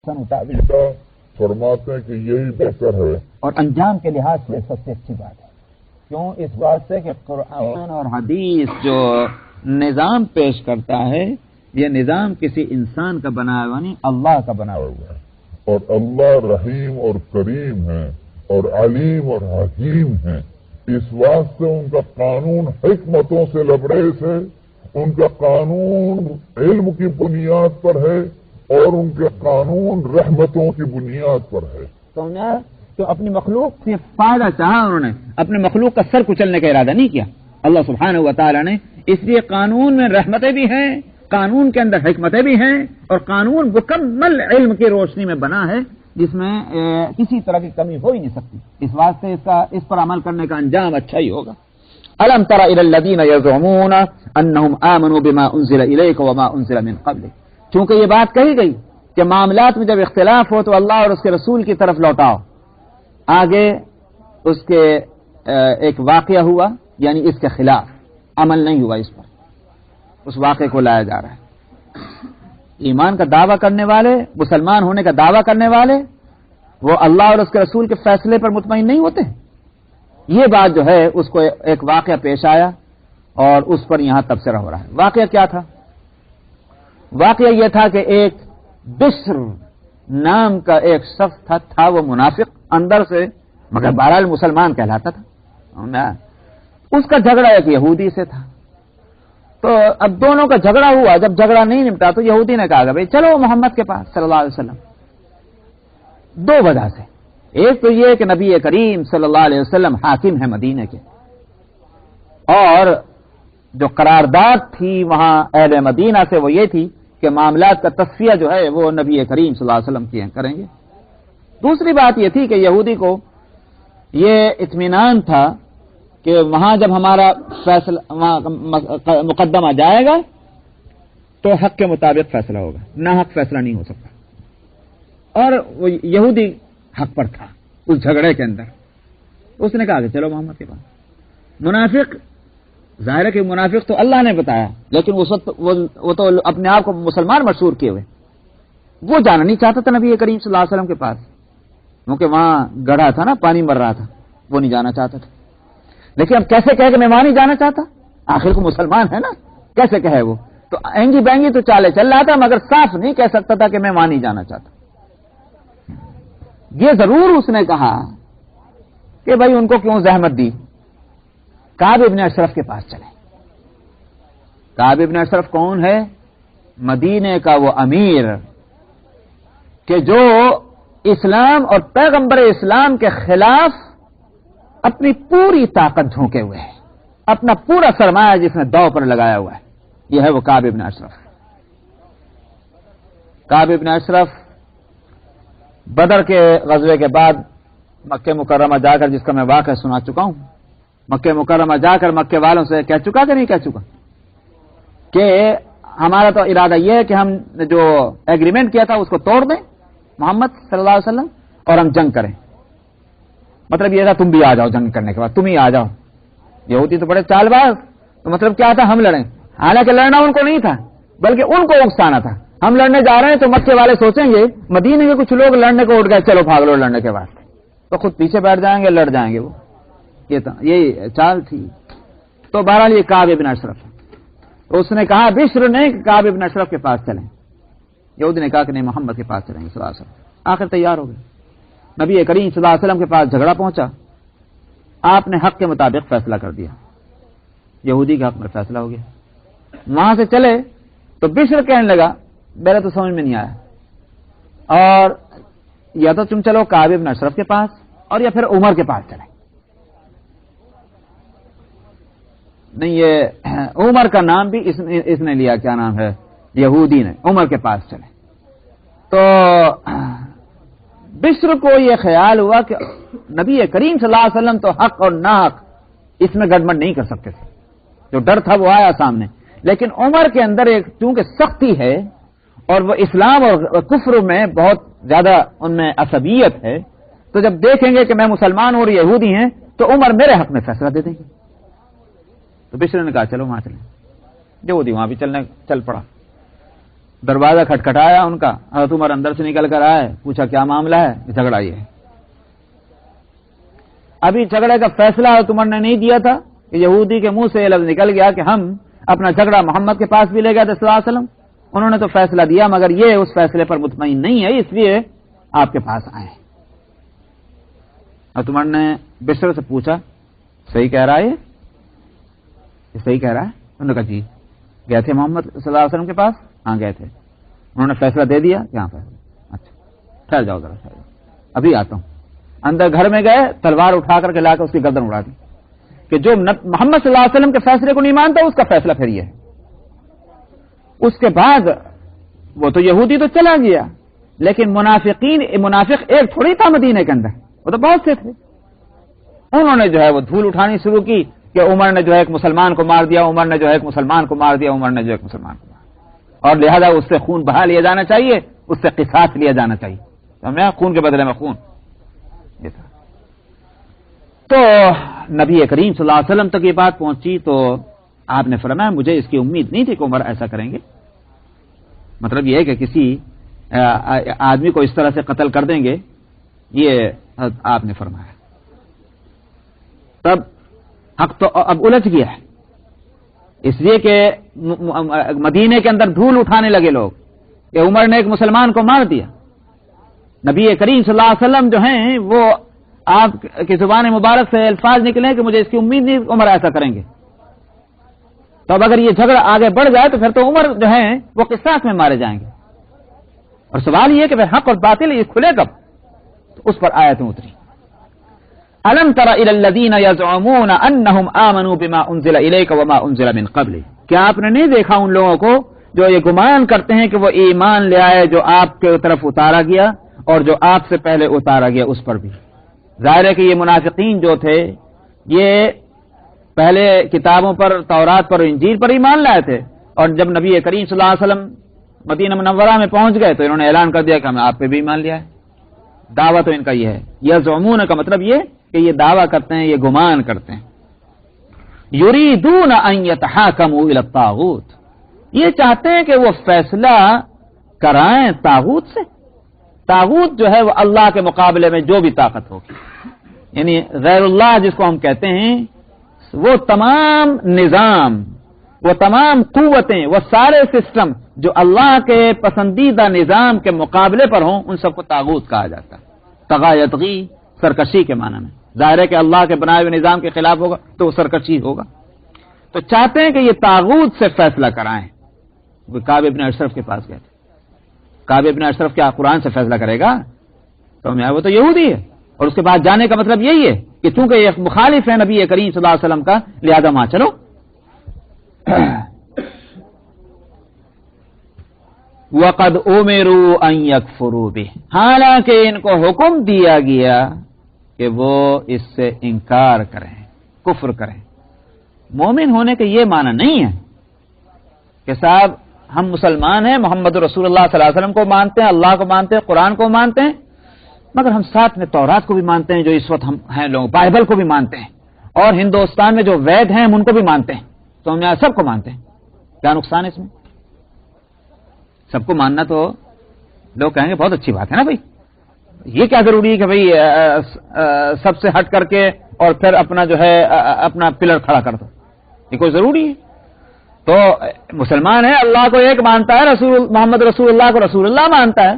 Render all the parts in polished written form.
مطابق فرماتے ہیں کہ یہی بہتر ہے اور انجام کے لحاظ سے سب سے اچھی بات ہے۔ کیوں؟ اس بات سے کہ قرآن اور حدیث جو نظام پیش کرتا ہے یہ نظام کسی انسان کا بنایا ہوا نہیں، اللہ کا بنا ہوا ہے، اور اللہ رحیم اور کریم ہے اور علیم اور حکیم ہے۔ اس واسطے ان کا قانون حکمتوں سے لبریز ہے، ان کا قانون علم کی بنیاد پر ہے اور ان کے قانون رحمتوں کی بنیاد پر ہے۔ تو اپنی مخلوق سے فائدہ چاہا، انہوں نے اپنے مخلوق کا سر کچلنے کا ارادہ نہیں کیا اللہ سبحانہ و تعالی نے۔ اس لیے قانون میں رحمتیں بھی ہیں، قانون کے اندر حکمتیں بھی ہیں، اور قانون مکمل علم کی روشنی میں بنا ہے جس میں کسی طرح کی کمی ہو ہی نہیں سکتی۔ اس واسطے اس پر عمل کرنے کا انجام اچھا ہی ہوگا۔ الم تر الی الذین یزعمون انہم آمنوا بما انزل الیک وما انزل من قبلک۔ چونکہ یہ بات کہی گئی کہ معاملات میں جب اختلاف ہو تو اللہ اور اس کے رسول کی طرف لوٹاؤ۔ آگے اس کے ایک واقعہ ہوا، یعنی اس کے خلاف عمل نہیں ہوا، اس پر اس واقعے کو لایا جا رہا ہے۔ ایمان کا دعویٰ کرنے والے، مسلمان ہونے کا دعویٰ کرنے والے، وہ اللہ اور اس کے رسول کے فیصلے پر مطمئن نہیں ہوتے۔ یہ بات جو ہے اس کو ایک واقعہ پیش آیا اور اس پر یہاں تبصرہ ہو رہا ہے۔ واقعہ کیا تھا؟ واقعہ یہ تھا کہ ایک بشر نام کا ایک شخص تھا وہ منافق اندر سے، مگر بہرحال مسلمان کہلاتا تھا۔ اس کا جھگڑا ایک یہودی سے تھا۔ تو اب دونوں کا جھگڑا ہوا، جب جھگڑا نہیں نمٹا تو یہودی نے کہا کہ بھائی چلو محمد کے پاس صلی اللہ علیہ وسلم۔ دو وجہ سے، ایک تو یہ کہ نبی کریم صلی اللہ علیہ وسلم حاکم ہے مدینے کے، اور جو قرارداد تھی وہاں اہل مدینہ سے وہ یہ تھی کہ معاملات کا تصفیہ جو ہے وہ نبی کریم صلی اللہ علیہ وسلم کریں گے۔ دوسری بات یہ تھی کہ یہودی کو یہ اطمینان تھا کہ وہاں جب ہمارا فیصلہ مقدمہ جائے گا تو حق کے مطابق فیصلہ ہوگا، نہ حق فیصلہ نہیں ہو سکتا۔ اور وہ یہودی حق پر تھا اس جھگڑے کے اندر۔ اس نے کہا کہ چلو محمد کے پاس۔ منافق، ظاہر ہے کہ منافق تو اللہ نے بتایا، لیکن اس وقت وہ تو اپنے آپ کو مسلمان مشہور کیے ہوئے، وہ جانا نہیں چاہتا تھا نبی کریم صلی اللہ علیہ وسلم کے پاس، کیونکہ وہاں گڑھا تھا نا، پانی مر رہا تھا، وہ نہیں جانا چاہتا تھا۔ لیکن اب کیسے کہے کہ میں وہاں نہیں جانا چاہتا؟ آخر کو مسلمان ہے نا، کیسے کہے وہ؟ تو اینگی بینگی تو چالے چل رہا تھا، مگر صاف نہیں کہہ سکتا تھا کہ میں وہاں نہیں جانا چاہتا۔ یہ ضرور اس نے کہا کہ بھائی ان کو کیوں زحمت دی، کعب ابن اشرف کے پاس چلیں۔ کعب ابن اشرف کون ہے؟ مدینے کا وہ امیر کہ جو اسلام اور پیغمبر اسلام کے خلاف اپنی پوری طاقت جھونکے ہوئے ہے، اپنا پورا سرمایہ جس نے داؤ پر لگایا ہوا ہے، یہ ہے وہ کعب ابن اشرف۔ کعب ابن اشرف بدر کے غزوے کے بعد مکہ مکرمہ جا کر، جس کا میں واقعہ سنا چکا ہوں، مکہ مکرمہ جا کر مکے والوں سے کہہ چکا کہ نہیں کہہ چکا کہ ہمارا تو ارادہ یہ ہے کہ ہم جو ایگریمنٹ کیا تھا اس کو توڑ دیں محمد صلی اللہ علیہ وسلم، اور ہم جنگ کریں۔ مطلب یہ تھا تم بھی آ جاؤ جنگ کرنے کے بعد، تم ہی آ جاؤ۔ یہودی تو بڑے چال باز، تو مطلب کیا تھا؟ ہم لڑیں۔ حالانکہ لڑنا ان کو نہیں تھا، بلکہ ان کو اکسانا تھا۔ ہم لڑنے جا رہے ہیں تو مکے والے سوچیں گے مدینے کے کچھ لوگ لڑنے کو اٹھ گئے، چلو بھاگ لو لڑنے کے بعد، تو خود پیچھے بیٹھ جائیں گے، لڑ جائیں گے وہ۔ یہی چال تھی۔ تو بہرحال یہ کعب ابن اشرف، تو اس نے کہا بشر نے کہ کعب ابن اشرف کے پاس چلیں۔ یہودی نے کہا کہ نہیں، محمد کے پاس چلیں گے صلی اللہ علیہ وسلم۔ آخر تیار ہو گئے، نبی کریم صلی اللہ علیہ وسلم کے پاس جھگڑا پہنچا، آپ نے حق کے مطابق فیصلہ کر دیا، یہودی کے حق میں فیصلہ ہو گیا۔ وہاں سے چلے تو بشر کہنے لگا میرا تو سمجھ میں نہیں آیا، اور یا تو تم چلو کعب ابن اشرف کے پاس، اور یا پھر عمر کے پاس چلیں۔ نہیں، یہ عمر کا نام بھی اس نے لیا، کیا نام ہے، یہودی نے، عمر کے پاس چلے۔ تو بشر کو یہ خیال ہوا کہ نبی کریم صلی اللہ علیہ وسلم تو حق اور ناحق اس میں گڑبڑ نہیں کر سکتے تھے، جو ڈر تھا وہ آیا سامنے۔ لیکن عمر کے اندر ایک چونکہ سختی ہے، اور وہ اسلام اور کفر میں بہت زیادہ ان میں عصبیت ہے، تو جب دیکھیں گے کہ میں مسلمان ہوں اور یہودی ہیں تو عمر میرے حق میں فیصلہ دے دیں گے۔ تو بشر نے کہا چلو وہاں چلیں۔ یہودی وہاں بھی چل پڑا۔ دروازہ کھٹکھٹایا ان کا، حضرت عمر اندر سے نکل کر آئے، پوچھا کیا معاملہ ہے؟ جھگڑا یہ ہے۔ ابھی جھگڑے کا فیصلہ حضرت عمر نے نہیں دیا تھا کہ یہودی کے منہ سے یہ لفظ نکل گیا کہ ہم اپنا جھگڑا محمد کے پاس بھی لے گئے تھے صلی اللہ علیہ وسلم، انہوں نے تو فیصلہ دیا مگر یہ اس فیصلے پر مطمئن نہیں ہے، اس لیے آپ کے پاس آئے۔ حضرت عمر نے بشر سے پوچھا صحیح کہہ رہا ہے یہ صحیح کہہ رہا ہے؟ انہوں نے کہا جی۔ گئے تھے محمد صلی اللہ علیہ وسلم کے پاس؟ ہاں گئے تھے۔ انہوں نے فیصلہ دے دیا؟ کیا فیصلہ؟ اچھا ٹھہر جاؤ ذرا، ٹھہر جاؤ، ابھی آتا ہوں۔ اندر گھر میں گئے، تلوار اٹھا کر کے لا کے اس کی گردن اڑا دی کہ جو محمد صلی اللہ علیہ وسلم کے فیصلے کو نہیں مانتا اس کا فیصلہ پھر یہ ہے۔ اس کے بعد وہ تو یہودی تو چلا گیا، لیکن منافق ایک تھوڑی تھا مدینے کے اندر، وہ تو بہت سے تھے۔ انہوں نے جو ہے وہ دھول اٹھانی شروع کی کہ عمر نے جو ہے ایک مسلمان کو مار دیا، عمر نے جو ہے ایک مسلمان کو مار دیا، عمر نے جو ایک مسلمان کو مار دیا، اور لہذا اس سے خون بہا لیا جانا چاہیے، اس سے قصاص لیا جانا چاہیے، سمجھا؟ خون کے بدلے میں خون یہ تھا۔ تو نبی کریم صلی اللہ علیہ وسلم تک یہ بات پہنچی تو آپ نے فرمایا مجھے اس کی امید نہیں تھی کہ عمر ایسا کریں گے۔ مطلب یہ ہے کہ کسی آدمی کو اس طرح سے قتل کر دیں گے، یہ آپ نے فرمایا۔ تب حق تو اب الجھ گیا ہے، اس لیے کہ مدینے کے اندر دھول اٹھانے لگے لوگ کہ عمر نے ایک مسلمان کو مار دیا۔ نبی کریم صلی اللہ علیہ وسلم جو ہیں وہ آپ کی زبان مبارک سے الفاظ نکلے کہ مجھے اس کی امید نہیں عمر ایسا کریں گے۔ تو اب اگر یہ جھگڑا آگے بڑھ جائے تو پھر تو عمر جو ہیں وہ قصاص میں مارے جائیں گے، اور سوال یہ کہ پھر حق اور باطل یہ کھلے کب؟ تو اس پر آیتیں اتری۔ الم تر الی الذین یزعمون انہم آمنوا بما انزل الیک وما انزل من قبل، کیا آپ نے نہیں دیکھا ان لوگوں کو جو یہ گمان کرتے ہیں کہ وہ ایمان لے آئے جو آپ کے طرف اتارا گیا اور جو آپ سے پہلے اتارا گیا اس پر بھی؟ ظاہر ہے کہ یہ منافقین جو تھے یہ پہلے کتابوں پر، تورات پر، انجیل پر ایمان لائے تھے، اور جب نبی کریم صلی اللہ علیہ وسلم مدینہ منورہ میں پہنچ گئے تو انہوں نے اعلان کر دیا کہ ہم آپ پہ بھی ایمان لیا ہے۔ دعویٰ تو ان کا یہ ہے، یزعمون کا مطلب یہ کہ یہ دعویٰ کرتے ہیں، یہ گمان کرتے ہیں۔ یریدون ان یتحاکموا الی الطاغوت، یہ چاہتے ہیں کہ وہ فیصلہ کرائیں طاغوت سے۔ طاغوت جو ہے وہ اللہ کے مقابلے میں جو بھی طاقت ہوگی، یعنی غیر اللہ جس کو ہم کہتے ہیں، وہ تمام نظام، وہ تمام قوتیں، وہ سارے سسٹم جو اللہ کے پسندیدہ نظام کے مقابلے پر ہوں ان سب کو طاغوت کہا جاتا ہے۔ طغى یطغی، سرکشی کے معنی میں۔ ظاہر ہے کہ اللہ کے بنائے ہوئے نظام کے خلاف ہوگا تو وہ سرکشی ہوگا۔ تو چاہتے ہیں کہ یہ طاغوت سے فیصلہ کرائیں۔ وہ کعب ابن اشرف کے پاس گئے تھے۔ کعب ابن اشرف کیا قرآن سے فیصلہ کرے گا؟ تو وہ تو یہودی ہے، اور اس کے بعد جانے کا مطلب یہی ہے کہ چونکہ یہ مخالف ہے نبی کریم صلی اللہ علیہ وسلم کا، لہذا وہاں چلو۔ وَقَدْ أُمِرُوا أَن يَكْفُرُوا بِهِ، حالانکہ ان کو حکم دیا گیا کہ وہ اس سے انکار کریں، کفر کریں۔ مومن ہونے کے یہ معنی نہیں ہے کہ صاحب ہم مسلمان ہیں، محمد رسول اللہ صلی اللہ علیہ وسلم کو مانتے ہیں، اللہ کو مانتے ہیں، قرآن کو مانتے ہیں، مگر ہم ساتھ میں تورات کو بھی مانتے ہیں جو اس وقت ہم ہیں لوگ، بائبل کو بھی مانتے ہیں، اور ہندوستان میں جو وید ہیں ہم ان کو بھی مانتے ہیں، تو ہم یہاں سب کو مانتے ہیں۔ کیا نقصان ہے اس میں؟ سب کو ماننا تو لوگ کہیں گے بہت اچھی بات ہے نا بھائی، یہ کیا ضروری ہے کہ بھائی سب سے ہٹ کر کے اور پھر اپنا جو ہے اپنا پلر کھڑا کر دو، یہ کوئی ضروری ہے؟ تو مسلمان ہے، اللہ کو ایک مانتا ہے، محمد رسول اللہ کو رسول اللہ مانتا ہے،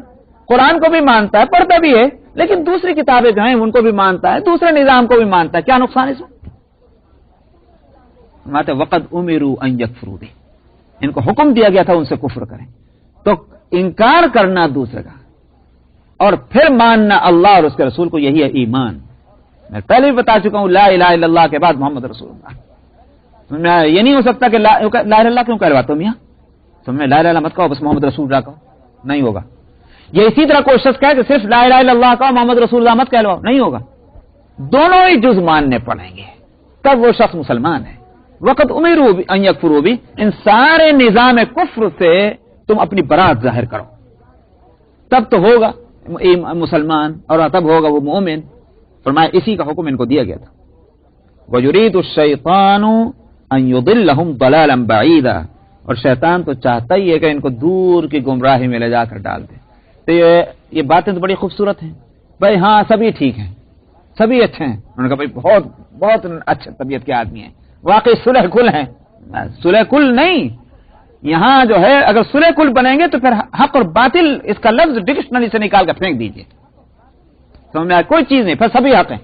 قرآن کو بھی مانتا ہے، پڑھتا بھی ہے، لیکن دوسری کتابیں جو ہیں ان کو بھی مانتا ہے، دوسرے نظام کو بھی مانتا ہے۔ کیا نقصان ہے اس میں؟ وقد امروا ان یکفروا بہ، ان کو حکم دیا گیا تھا ان سے کفر کریں، تو انکار کرنا دوسرے کا اور پھر ماننا اللہ اور اس کے رسول کو، یہی ہے ایمان۔ میں پہلے بھی بتا چکا ہوں، لا الہ الا اللہ کے بعد محمد رسول اللہ۔ یہ نہیں ہو سکتا کہ لا الہ الا اللہ کیوں کہلواتے ہو میاں، تم نے لا الہ الا اللہ مت کہو، بس محمد رسول اللہ کہو، نہیں ہوگا۔ یہ اسی طرح کوئی شخص کہے کہ صرف لا الہ الا اللہ کہو، محمد رسول اللہ مت کہلواؤ، نہیں ہوگا، دونوں ہی جز ماننے پڑیں گے، تب وہ شخص مسلمان ہے۔ وقت امروا ان یکفروا بہ، ان سارے نظام کفر سے تم اپنی برات ظاہر کرو، تب تو ہوگا مسلمان اور تب ہوگا وہ مومن۔ فرمایا اسی کا حکم ان کو دیا گیا تھا۔ وَيُرِيدُ الشَّيْطَانُ أَن يُضِلَّهُمْ ضَلَالًا بَعِيدًا، اور شیطان تو چاہتا ہی ہے کہ ان کو دور کی گمراہی میں لے جا کر ڈال دے. تو یہ باتیں تو بڑی خوبصورت ہیں بھائی، ہاں سبھی ٹھیک ہیں، سبھی اچھے ہیں. انہوں نے کہا بھائی بہت بہت اچھے طبیعت کے آدمی ہیں، واقعی صلح کل ہیں. صلح کل نہیں، یہاں جو ہے اگر صلح کل بنیں گے تو پھر حق اور باطل اس کا لفظ ڈکشنری سے نکال کر پھینک دیجئے، سمجھ میں آیا؟ کوئی چیز نہیں، پھر سبھی حق ہیں.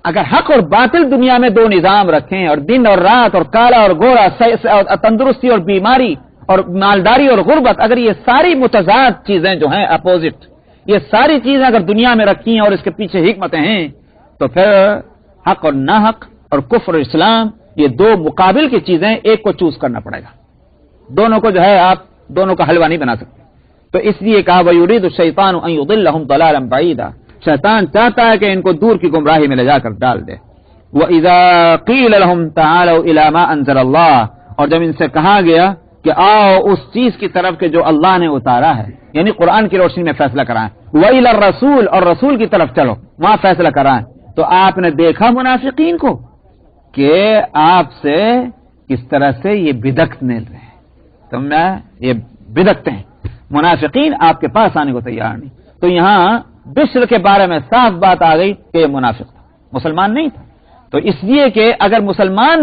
اگر حق اور باطل دنیا میں دو نظام رکھیں اور دن اور رات اور کالا اور گورا، تندرستی اور بیماری اور مالداری اور غربت، اگر یہ ساری متضاد چیزیں جو ہیں اپوزٹ، یہ ساری چیزیں اگر دنیا میں رکھی ہیں اور اس کے پیچھے حکمتیں ہیں، تو پھر حق اور ناحق اور کفر اور اسلام، یہ دو مقابل کی چیزیں، ایک کو چوز کرنا پڑے گا. دونوں کو جو ہے آپ دونوں کا حلوہ نہیں بنا سکتے. تو اس لیے کہا وَيُرِيدُ الشَّيْطَانُ أَن يُضِلَّهُمْ ضَلَالًا بَعِيدًا، شیطان چاہتا ہے کہ ان کو دور کی گمراہی میں لے جا کر ڈال دے. وَإِذَا قِيلَ لَهُمْ تَعَالَوْا إِلَىٰ مَا أَنزَلَ اللَّهُ، اور جب ان سے کہا گیا کہ آؤ اس چیز کی طرف کہ جو اللہ نے اتارا ہے، یعنی قرآن کی روشنی میں فیصلہ کرائیں. وَإِلَى الرَّسُولِ، اور رسول کی طرف چلو، وہاں فیصلہ کرائیں. تو آپ نے دیکھا منافقین کو کہ آپ سے کس طرح سے یہ بدعت مل رہے ہیں. تم نے یہ بدعتیں ہیں، منافقین آپ کے پاس آنے کو تیار نہیں. تو یہاں بشر کے بارے میں صاف بات آ گئی کہ یہ منافق تھا، مسلمان نہیں تھا. تو اس لیے کہ اگر مسلمان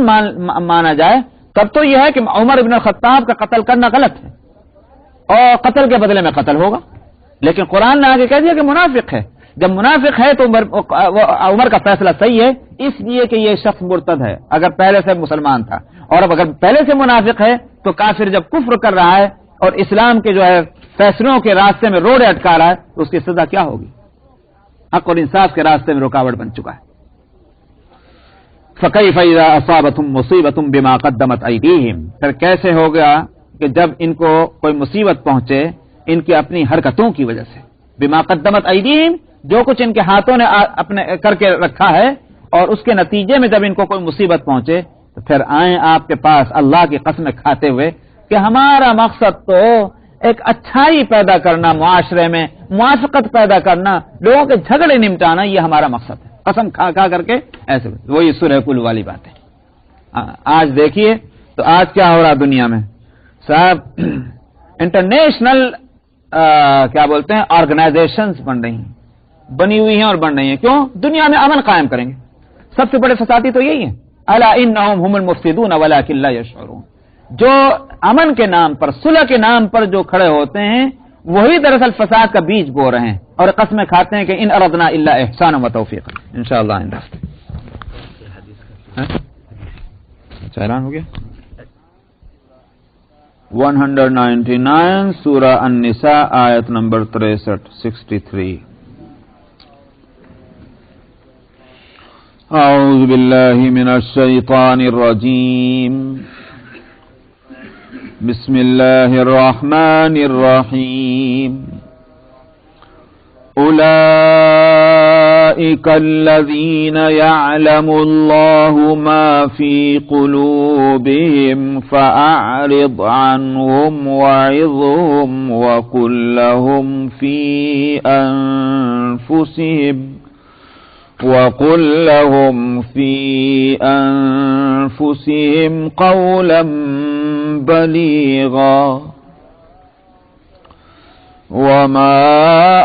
مانا جائے تب تو یہ ہے کہ عمر بن الخطاب کا قتل کرنا غلط ہے اور قتل کے بدلے میں قتل ہوگا. لیکن قرآن نے آگے کہہ دیا کہ منافق ہے. جب منافق ہے تو عمر کا فیصلہ صحیح ہے، اس لیے کہ یہ شخص مرتد ہے اگر پہلے سے مسلمان تھا، اور اب اگر پہلے سے منافق ہے تو کافر جب کفر کر رہا ہے اور اسلام کے جو ہے فیصلوں کے راستے میں روڑے اٹکا رہا ہے تو اس کی سزا کیا ہوگی؟ حق اور انصاف کے راستے میں رکاوٹ بن چکا ہے. فَكَيْفَ إِذَا أَصَابَتْهُم مُّصِيبَةٌ بِمَا قَدَّمَتْ أَيْدِيهِمْ، پھر کیسے ہوگا کہ جب ان کو کوئی مصیبت پہنچے ان کی اپنی حرکتوں کی وجہ سے. بِمَا قَدَّمَتْ أَيْدِيهِمْ، جو کچھ ان کے ہاتھوں نے اپنے کر کے رکھا ہے، اور اس کے نتیجے میں جب ان کو کوئی مصیبت پہنچے تو پھر آئیں آپ کے پاس اللہ کی قسم کھاتے ہوئے کہ ہمارا مقصد تو ایک اچھائی پیدا کرنا، معاشرے میں موافقت پیدا کرنا، لوگوں کے جھگڑے نمٹانا، یہ ہمارا مقصد ہے. قسم کھا کھا کر کے ایسے، وہی سورہ کل والی بات ہے. آج دیکھیے تو آج کیا ہو رہا دنیا میں صاحب، انٹرنیشنل کیا بولتے ہیں آرگنائزیشنز بنی ہوئی ہیں اور بن رہی ہیں. کیوں؟ دنیا میں امن قائم کریں گے. سب سے بڑے فسادی تو یہی ہیں، الا انہم هم المفسدون ولکن لا یشعرون. جو امن کے نام پر، صلح کے نام پر جو کھڑے ہوتے ہیں وہی دراصل فساد کا بیج بو رہے ہیں اور قسمیں کھاتے ہیں کہ ان اردنا الا احسانا و توفیقا. انشاءاللہ آئندہ اعلان ہو گیا. 199 سورہ النساء آیت نمبر 63. اعوذ باللہ من الشیطان الرجیم. بسم اللہ الرحمن الرحیم. اولئک الذین یعلم اللہ ما فی قلوبہم فاعرض عنہم وعظہم وقل لہم فی أنفسهم قولا بليغا. وما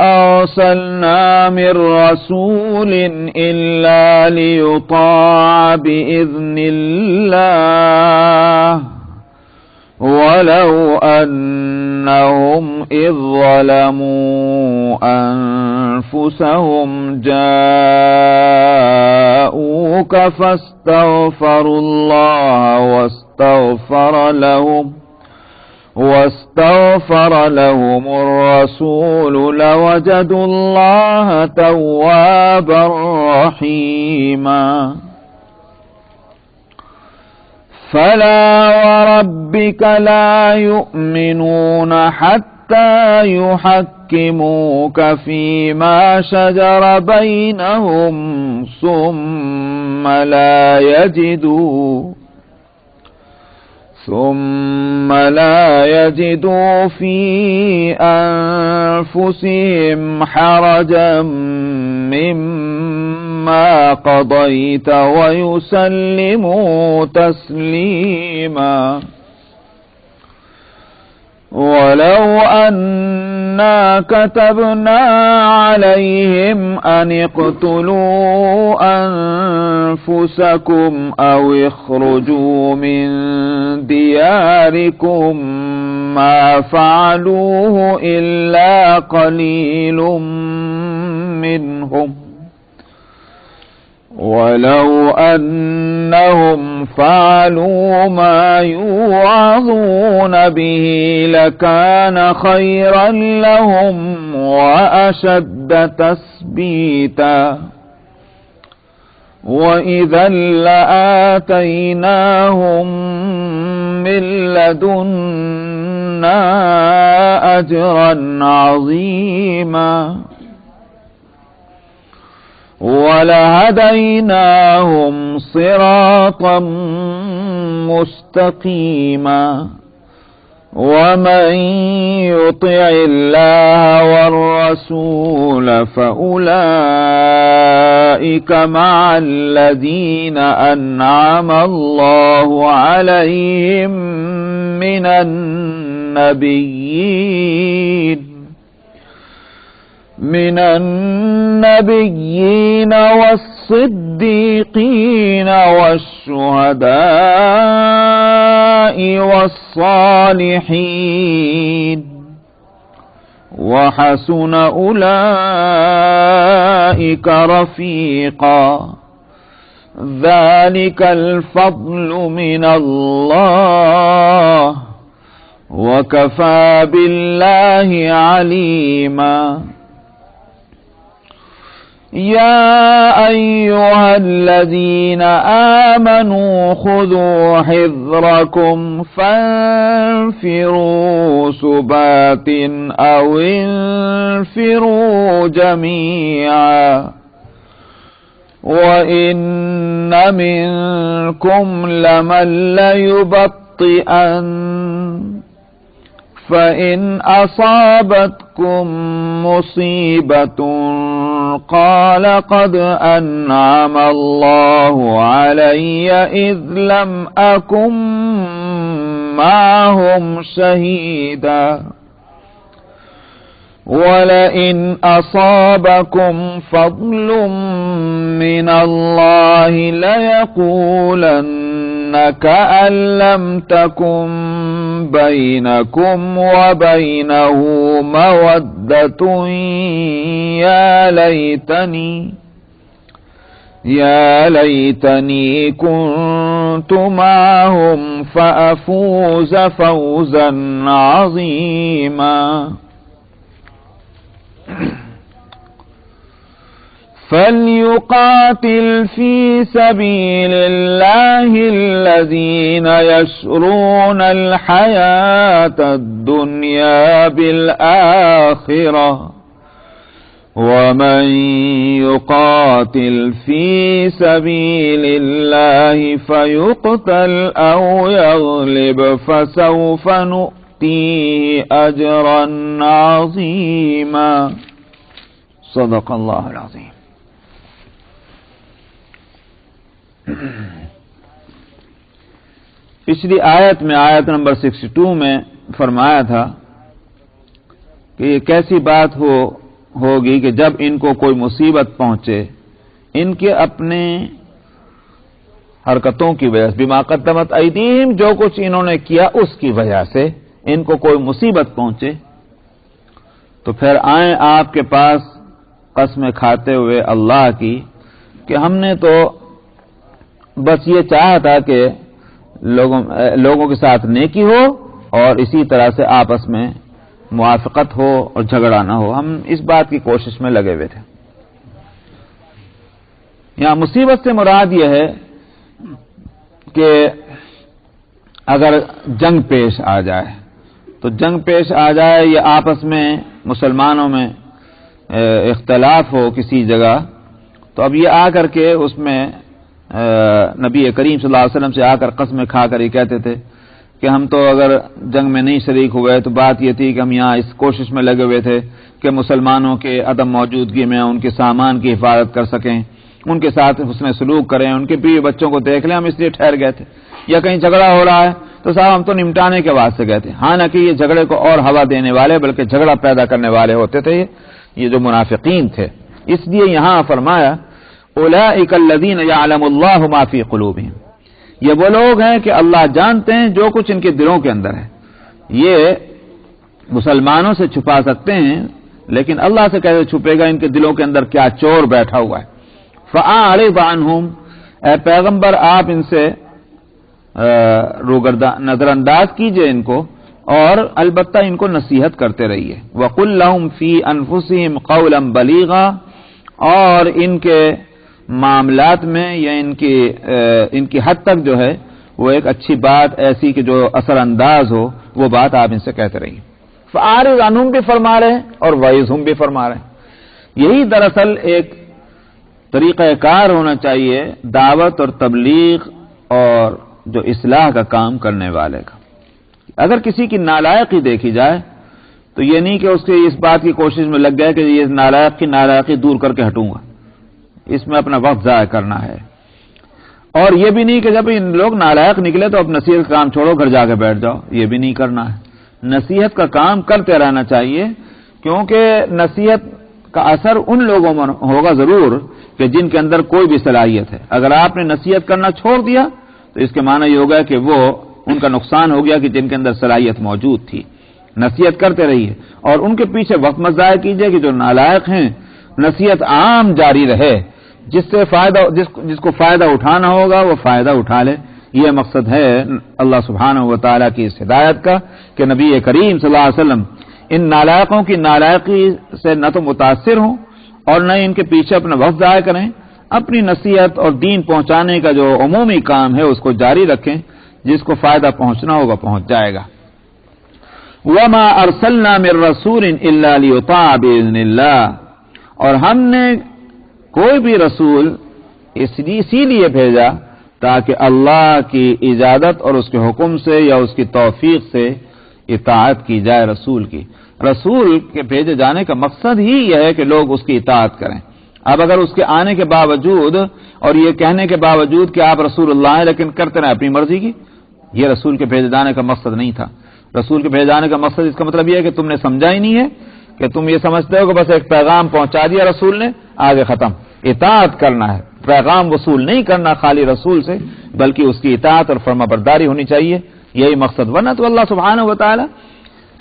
أرسلنا من رسول إلا ليطاع بإذن الله ولو أنهم إذ ظلموا أنفسهم جاءوك فاستغفروا الله واستغفر لهم الرسول لوجدوا الله توابا رحيما. فلا وربك لا يؤمنون حتى يحكموك فيما شجر بينهم ثم لا يجدوا في أنفسهم حرجا مما قضيت ويسلموا تسليما. ولو أنا كتبنا عليهم أن اقتلوا أنفسكم أو اخرجوا من دياركم ما فعلوه إلا قليل منهم ولو أنهم فعلوا ما يوعظون به لكان خيرا لهم وأشد تثبيتا وإذا لآتيناهم من لدنا أجرا عظيما ولهديناهم صراطا مستقيما ومن يطع الله والرسول فأولئك مع الذين أنعم الله عليهم من النبيين والصديقين والشهداء والصالحين وحسن أولئك رفيقا ذلك الفضل من الله وكفى بالله عليما يا أيها الذين آمنوا خذوا حذركم فانفروا ثبات أو انفروا جميعا وإن منكم لمن ليبطئن فإن أصابتكم مصيبة قال قد أنعم الله علي إذ لم أكن معهم شهيدا ولئن أصابكم فضل من الله ليقولن كأن لم تكن بينكم وبينه مودة يا ليتني كنت معهم فأفوز فوزا عظيما فليقاتل في سبيل الله الذين يشرون الحياة الدنيا بالآخرة ومن يقاتل في سبيل الله فيقتل أو يغلب فسوف نؤتيه أجرا عظيما صدق الله العظيم. پچھلی آیت میں آیت نمبر 62 میں فرمایا تھا کہ یہ کیسی بات ہوگی کہ جب ان کو کوئی مصیبت پہنچے ان کے اپنے حرکتوں کی وجہ سے بما قدمت ایدیہم جو کچھ انہوں نے کیا اس کی وجہ سے ان کو کوئی مصیبت پہنچے تو پھر آئیں آپ کے پاس قسمیں کھاتے ہوئے اللہ کی کہ ہم نے تو بس یہ چاہا تھا کہ لوگوں کے ساتھ نیکی ہو اور اسی طرح سے آپس میں موافقت ہو اور جھگڑا نہ ہو، ہم اس بات کی کوشش میں لگے ہوئے تھے۔ یہاں مصیبت سے مراد یہ ہے کہ اگر جنگ پیش آ جائے تو جنگ پیش آ جائے یا آپس میں مسلمانوں میں اختلاف ہو کسی جگہ تو اب یہ آ کر کے اس میں نبی کریم صلی اللہ علیہ وسلم سے آ کر قسمیں کھا کر یہ کہتے تھے کہ ہم تو اگر جنگ میں نہیں شریک ہوئے تو بات یہ تھی کہ ہم یہاں اس کوشش میں لگے ہوئے تھے کہ مسلمانوں کے عدم موجودگی میں ان کے سامان کی حفاظت کر سکیں، ان کے ساتھ حسن سلوک کریں، ان کے بیوی بچوں کو دیکھ لیں، ہم اس لیے ٹھہر گئے تھے۔ یا کہیں جھگڑا ہو رہا ہے تو صاحب ہم تو نمٹانے کے واسطے گئے تھے. حالانکہ یہ جھگڑے کو اور ہوا دینے والے بلکہ جھگڑا پیدا کرنے والے ہوتے تھے یہ جو منافقین تھے. اس لیے یہاں فرمایا اولئک الذین یعلم اللہ ما فی قلوبہم، یہ وہ لوگ ہیں کہ اللہ جانتے ہیں جو کچھ ان کے دلوں کے اندر ہے. یہ مسلمانوں سے چھپا سکتے ہیں لیکن اللہ سے کیسے چھپے گا ان کے دلوں کے اندر کیا چور بیٹھا ہوا ہے. فأعرض عنہم، اے پیغمبر آپ ان سے نظر انداز کیجئے ان کو، اور البتہ ان کو نصیحت کرتے رہیے. وقل لهم فی انفسہم قولا بلیغا، اور ان کے معاملات میں یا ان کی حد تک جو ہے وہ ایک اچھی بات ایسی کہ جو اثر انداز ہو، وہ بات آپ ان سے کہتے رہیے. فأعرض عنہم بھی فرما رہے ہیں اور وعظہم بھی فرما رہے ہیں. یہی دراصل ایک طریقہ کار ہونا چاہیے دعوت اور تبلیغ اور جو اصلاح کا کام کرنے والے کا. اگر کسی کی نالائقی دیکھی جائے تو یہ نہیں کہ اس کے اس بات کی کوشش میں لگ گئے کہ یہ نالائق کی نالائقی دور کر کے ہٹوں گا، اس میں اپنا وقت ضائع کرنا ہے. اور یہ بھی نہیں کہ جب ان لوگ نالائق نکلے تو اب نصیحت کا کام چھوڑو گھر جا کے بیٹھ جاؤ، یہ بھی نہیں کرنا ہے. نصیحت کا کام کرتے رہنا چاہیے، کیونکہ نصیحت کا اثر ان لوگوں میں ہوگا ضرور کہ جن کے اندر کوئی بھی صلاحیت ہے. اگر آپ نے نصیحت کرنا چھوڑ دیا تو اس کے معنی یہ ہوگا کہ وہ ان کا نقصان ہو گیا کہ جن کے اندر صلاحیت موجود تھی. نصیحت کرتے رہیے اور ان کے پیچھے وقت مت ضائع کیجیے کہ جو نالائق ہیں. نصیحت عام جاری رہے، جس کو فائدہ اٹھانا ہوگا وہ فائدہ اٹھا لے. یہ مقصد ہے اللہ سبحانہ و تعالیٰ کی اس ہدایت کا کہ نبی کریم صلی اللہ علیہ وسلم ان نالائقوں کی نالائقی سے نہ تو متاثر ہوں اور نہ ان کے پیچھے اپنا وقت ضائع کریں. اپنی نصیحت اور دین پہنچانے کا جو عمومی کام ہے اس کو جاری رکھیں، جس کو فائدہ پہنچنا ہوگا پہنچ جائے گا. وَمَا أَرْسَلْنَا مِن رَّسُولٍ إِلَّا لِيُطَاعَ بِإِذْنِ اللَّهِ، اور ہم نے کوئی بھی رسول اسی لیے بھیجا تاکہ اللہ کی اجازت اور اس کے حکم سے یا اس کی توفیق سے اطاعت کی جائے رسول کی. رسول کے بھیجے جانے کا مقصد ہی یہ ہے کہ لوگ اس کی اطاعت کریں. اب اگر اس کے آنے کے باوجود اور یہ کہنے کے باوجود کہ آپ رسول اللہ ہیں لیکن کرتے رہیں اپنی مرضی کی، یہ رسول کے بھیجے جانے کا مقصد نہیں تھا. رسول کے بھیجے جانے کا مقصد اس کا مطلب یہ ہے کہ تم نے سمجھا ہی نہیں ہے، کہ تم یہ سمجھتے ہو کہ بس ایک پیغام پہنچا دیا رسول نے، آگے ختم. اطاعت کرنا ہے، پیغام وصول نہیں کرنا خالی رسول سے، بلکہ اس کی اطاعت اور فرما برداری ہونی چاہیے. یہی مقصد. ورنہ تو اللہ سبحانہ و تعالی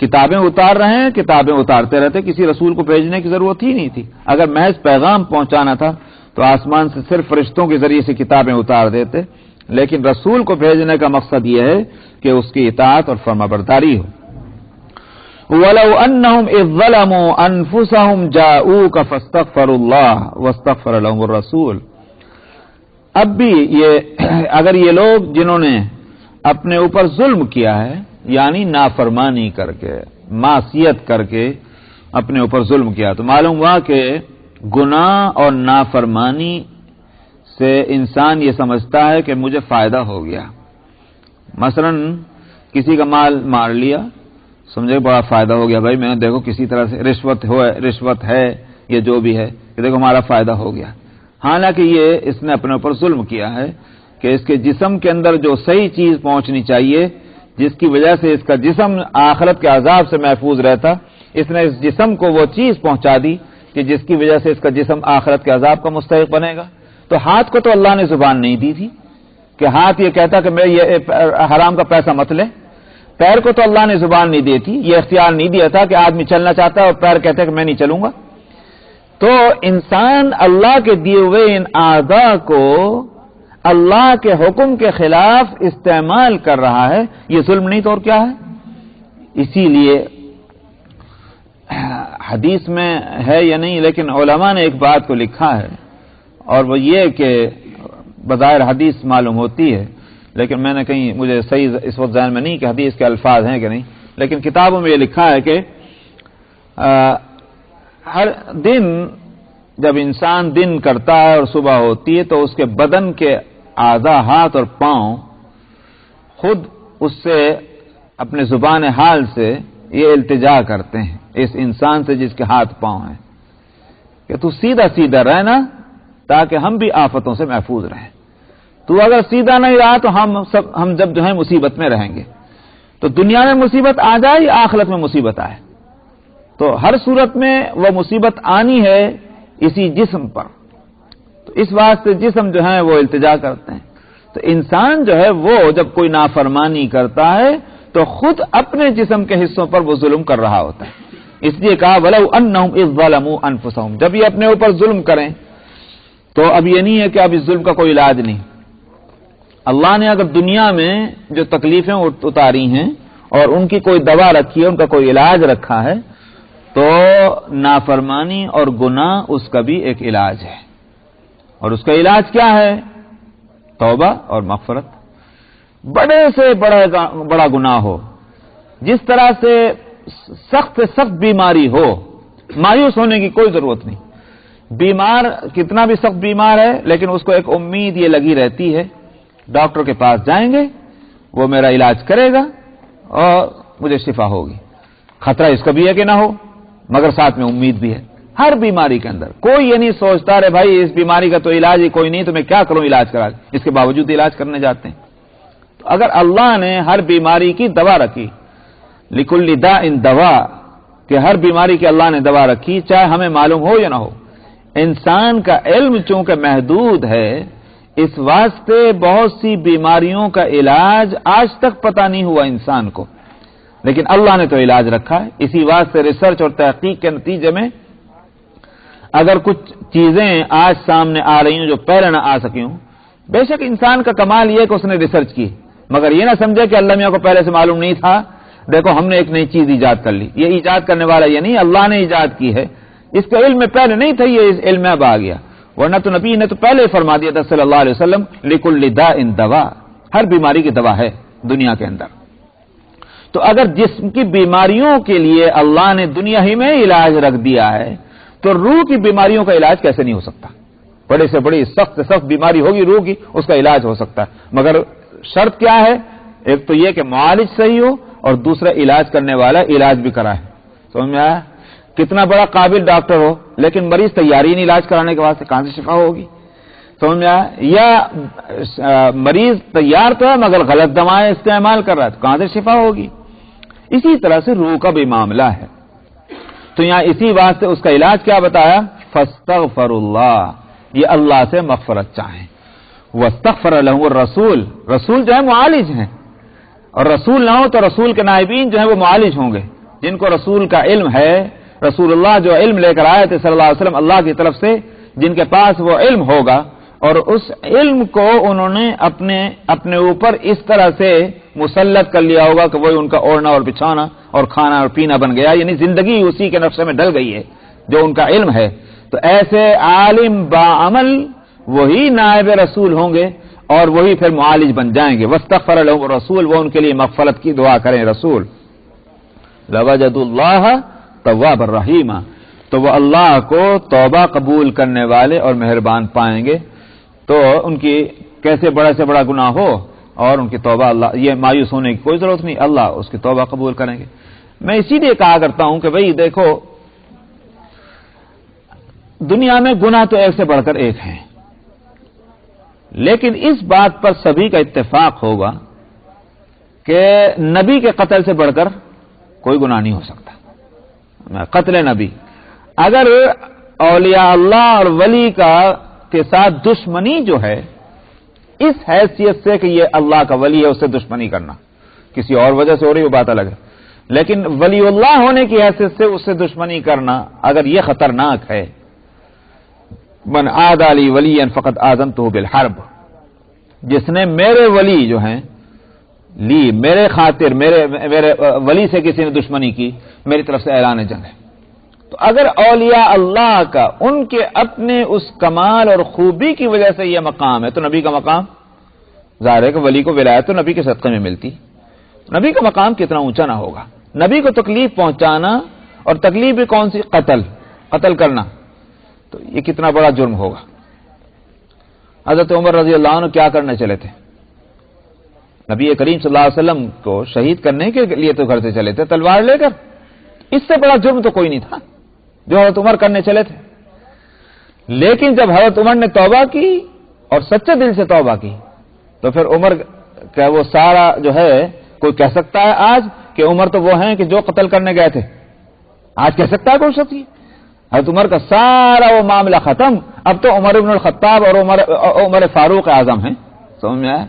کتابیں اتار رہے ہیں، کتابیں اتارتے رہتے، کسی رسول کو بھیجنے کی ضرورت ہی نہیں تھی. اگر محض پیغام پہنچانا تھا تو آسمان سے صرف فرشتوں کے ذریعے سے کتابیں اتار دیتے، لیکن رسول کو بھیجنے کا مقصد یہ ہے کہ اس کی اطاعت اور فرما برداری ہو. وَلَوْ أَنَّهُمْ إِذ ظَّلَمُوا أَنفُسَهُمْ جَاءُوكَ فَاسْتَغْفَرُوا اللَّهَ وَاسْتَغْفَرَ لَهُمُ الرَّسُولُ. اب بھی اگر یہ لوگ جنہوں نے اپنے اوپر ظلم کیا ہے، یعنی نافرمانی کر کے، معصیت کر کے اپنے اوپر ظلم کیا، تو معلوم ہوا کہ گناہ اور نافرمانی سے انسان یہ سمجھتا ہے کہ مجھے فائدہ ہو گیا. مثلا کسی کا مال مار لیا، سمجھے بڑا فائدہ ہو گیا، بھائی میں نے دیکھو کسی طرح سے رشوت ہے یہ جو بھی ہے کہ دیکھو ہمارا فائدہ ہو گیا. حالانکہ یہ اس نے اپنے اوپر ظلم کیا ہے کہ اس کے جسم کے اندر جو صحیح چیز پہنچنی چاہیے، جس کی وجہ سے اس کا جسم آخرت کے عذاب سے محفوظ رہتا، اس نے اس جسم کو وہ چیز پہنچا دی کہ جس کی وجہ سے اس کا جسم آخرت کے عذاب کا مستحق بنے گا. تو ہاتھ کو تو اللہ نے زبان نہیں دی تھی کہ ہاتھ یہ کہتا کہ میں یہ حرام کا پیسہ مت لے. پیر کو تو اللہ نے زبان نہیں دی تھی، یہ اختیار نہیں دیا تھا کہ آدمی چلنا چاہتا ہے اور پیر کہتا ہے کہ میں نہیں چلوں گا. تو انسان اللہ کے دیے ہوئے ان اعضاء کو اللہ کے حکم کے خلاف استعمال کر رہا ہے، یہ ظلم نہیں تو اور کیا ہے. اسی لیے حدیث میں ہے یا نہیں لیکن علماء نے ایک بات کو لکھا ہے، اور وہ یہ کہ بظاہر حدیث معلوم ہوتی ہے لیکن میں نے کہیں مجھے صحیح اس وقت ذہن میں نہیں کہ حدیث کے الفاظ ہیں کہ نہیں، لیکن کتابوں میں یہ لکھا ہے کہ ہر دن جب انسان دن کرتا ہے اور صبح ہوتی ہے تو اس کے بدن کے اعضاء ہاتھ اور پاؤں خود اس سے اپنے زبان حال سے یہ التجا کرتے ہیں اس انسان سے جس کے ہاتھ پاؤں ہیں کہ تو سیدھا سیدھا رہنا تاکہ ہم بھی آفتوں سے محفوظ رہیں. تو اگر سیدھا نہیں رہا تو ہم جب جو ہے مصیبت میں رہیں گے. تو دنیا میں مصیبت آ جائے یا آخرت میں مصیبت آئے، تو ہر صورت میں وہ مصیبت آنی ہے اسی جسم پر. تو اس واسطے جسم جو ہے وہ التجا کرتے ہیں. تو انسان جو ہے وہ جب کوئی نافرمانی کرتا ہے تو خود اپنے جسم کے حصوں پر وہ ظلم کر رہا ہوتا ہے. اس لیے کہا وَلَوْ أَنَّهُمْ إِذْ ظَلَمُوا أَنفُسَهُمْ، جب یہ اپنے اوپر ظلم کریں تو اب یہ نہیں ہے کہ اب اس ظلم کا کوئی علاج نہیں. اللہ نے اگر دنیا میں جو تکلیفیں اتاری ہیں اور ان کی کوئی دوا رکھی ہے، ان کا کوئی علاج رکھا ہے، تو نافرمانی اور گناہ اس کا بھی ایک علاج ہے. اور اس کا علاج کیا ہے؟ توبہ اور مغفرت. بڑے سے بڑا گناہ ہو، جس طرح سے سخت سے سخت بیماری ہو، مایوس ہونے کی کوئی ضرورت نہیں. بیمار کتنا بھی سخت بیمار ہے لیکن اس کو ایک امید یہ لگی رہتی ہے، ڈاکٹر کے پاس جائیں گے، وہ میرا علاج کرے گا اور مجھے شفا ہوگی. خطرہ اس کا بھی ہے کہ نہ ہو، مگر ساتھ میں امید بھی ہے. ہر بیماری کے اندر کوئی یہ نہیں سوچتا رہے بھائی اس بیماری کا تو علاج ہی کوئی نہیں تو میں کیا کروں علاج کرا، اس کے باوجود علاج کرنے جاتے ہیں. تو اگر اللہ نے ہر بیماری کی دوا رکھی، لِكُلِّ دَاءٍ دوا، کہ ہر بیماری کی اللہ نے دوا رکھی، چاہے ہمیں معلوم ہو یا نہ ہو. انسان کا علم چونکہ محدود ہے، اس واسطے بہت سی بیماریوں کا علاج آج تک پتہ نہیں ہوا انسان کو، لیکن اللہ نے تو علاج رکھا ہے. اسی واسطے ریسرچ اور تحقیق کے نتیجے میں اگر کچھ چیزیں آج سامنے آ رہی ہوں جو پہلے نہ آ سکی ہوں، بے شک انسان کا کمال یہ کہ اس نے ریسرچ کی، مگر یہ نہ سمجھے کہ اللہ میاں کو پہلے سے معلوم نہیں تھا، دیکھو ہم نے ایک نئی چیز ایجاد کر لی. یہ ایجاد کرنے والا یہ نہیں، اللہ نے ایجاد کی ہے. اس کا علم میں پہلے نہیں تھا، یہ علم میں اب آ گیا. ورنہ تو نبی نے تو پہلے فرما دیا تھا صلی اللہ علیہ وسلم لِكُلِّ دَاءٍ دوا، ہر بیماری کی دوا ہے دنیا کے اندر. تو اگر جسم کی بیماریوں کے لیے اللہ نے دنیا ہی میں علاج رکھ دیا ہے تو روح کی بیماریوں کا علاج کیسے نہیں ہو سکتا؟ بڑے سے بڑی سخت سے سخت بیماری ہوگی روح کی، اس کا علاج ہو سکتا ہے، مگر شرط کیا ہے؟ ایک تو یہ کہ معالج صحیح ہو اور دوسرا علاج کرنے والا علاج بھی کرائے. سمجھ میں آیا؟ کتنا بڑا قابل ڈاکٹر ہو لیکن مریض تیاری نہیں علاج کرانے کے واسطے، کہاں سے شفا ہوگی؟ سمجھ میں آیا؟ یا مریض تیار تو ہے مگر غلط دوائیں استعمال کر رہا ہے، تو کہاں سے شفا ہوگی؟ اسی طرح سے روح کا بھی معاملہ ہے. تو یہاں اسی واسطے اس کا علاج کیا بتایا؟ فاستغفروا اللہ، یہ اللہ سے مغفرت چاہیں. واستغفر لهم الرسول، رسول جو ہے معالج ہیں، اور رسول نہ ہو تو رسول کے نائبین جو ہیں وہ معالج ہوں گے، جن کو رسول کا علم ہے. رسول اللہ جو علم لے کر آئے تھے صلی اللہ علیہ وسلم اللہ کی طرف سے، جن کے پاس وہ علم ہوگا، اور اس علم کو انہوں نے اپنے اوپر اس طرح سے مسلط کر لیا ہوگا کہ وہی ان کا اوڑھنا اور بچھانا اور کھانا اور پینا بن گیا، یعنی زندگی اسی کے نقشے میں ڈل گئی ہے جو ان کا علم ہے. تو ایسے عالم باعمل وہی نائب رسول ہوں گے اور وہی پھر معالج بن جائیں گے. واستغفر لهم الرسول، وہ ان کے لیے مغفرت کی دعا کریں رسول. لوجدوا اللہ توابا رحیما، تو وہ اللہ کو توبہ قبول کرنے والے اور مہربان پائیں گے. تو ان کی کیسے بڑا سے بڑا گناہ ہو اور ان کی توبہ، اللہ یہ مایوس ہونے کی کوئی ضرورت نہیں، اللہ اس کی توبہ قبول کریں گے. میں اسی لیے کہا کرتا ہوں کہ بھئی دیکھو دنیا میں گناہ تو ایک سے بڑھ کر ایک ہیں، لیکن اس بات پر سبھی کا اتفاق ہوگا کہ نبی کے قتل سے بڑھ کر کوئی گناہ نہیں ہو سکتا. قتل نبی، اگر اولیاء اللہ اور ولی کے ساتھ دشمنی جو ہے اس حیثیت سے کہ یہ اللہ کا ولی ہے اس سے دشمنی کرنا، کسی اور وجہ سے ہو رہی وہ بات الگ ہے، لیکن ولی اللہ ہونے کی حیثیت سے اس سے دشمنی کرنا اگر یہ خطرناک ہے، من عادى لي وليا فقد آذنته بالحرب، جس نے میرے ولی جو ہیں میرے خاطر میرے ولی سے کسی نے دشمنی کی، میری طرف سے اعلان جنگ ہے. تو اگر اولیاء اللہ کا ان کے اپنے اس کمال اور خوبی کی وجہ سے یہ مقام ہے، تو نبی کا مقام ظاہر ہے کہ ولی کو ولایت تو نبی کے صدقے میں ملتی. نبی کا مقام کتنا اونچا نہ ہوگا. نبی کو تکلیف پہنچانا، اور تکلیف بھی کون سی؟ قتل کرنا، تو یہ کتنا بڑا جرم ہوگا. حضرت عمر رضی اللہ عنہ کیا کرنے چلے تھے؟ نبی کریم صلی اللہ علیہ وسلم کو شہید کرنے کے لیے تو گھر سے چلے تھے تلوار لے کر. اس سے بڑا جرم تو کوئی نہیں تھا جو حضرت عمر کرنے چلے تھے. لیکن جب حضرت عمر نے توبہ کی اور سچے دل سے توبہ کی تو پھر عمر کا وہ سارا جو ہے کوئی کہہ سکتا ہے آج کہ عمر تو وہ ہیں کہ جو قتل کرنے گئے تھے؟ آج کہہ سکتا ہے کوئی شخص؟ حضرت عمر کا سارا وہ معاملہ ختم، اب تو عمر بن الخطاب اور عمر فاروق اعظم ہیں، سمجھ میں آیا؟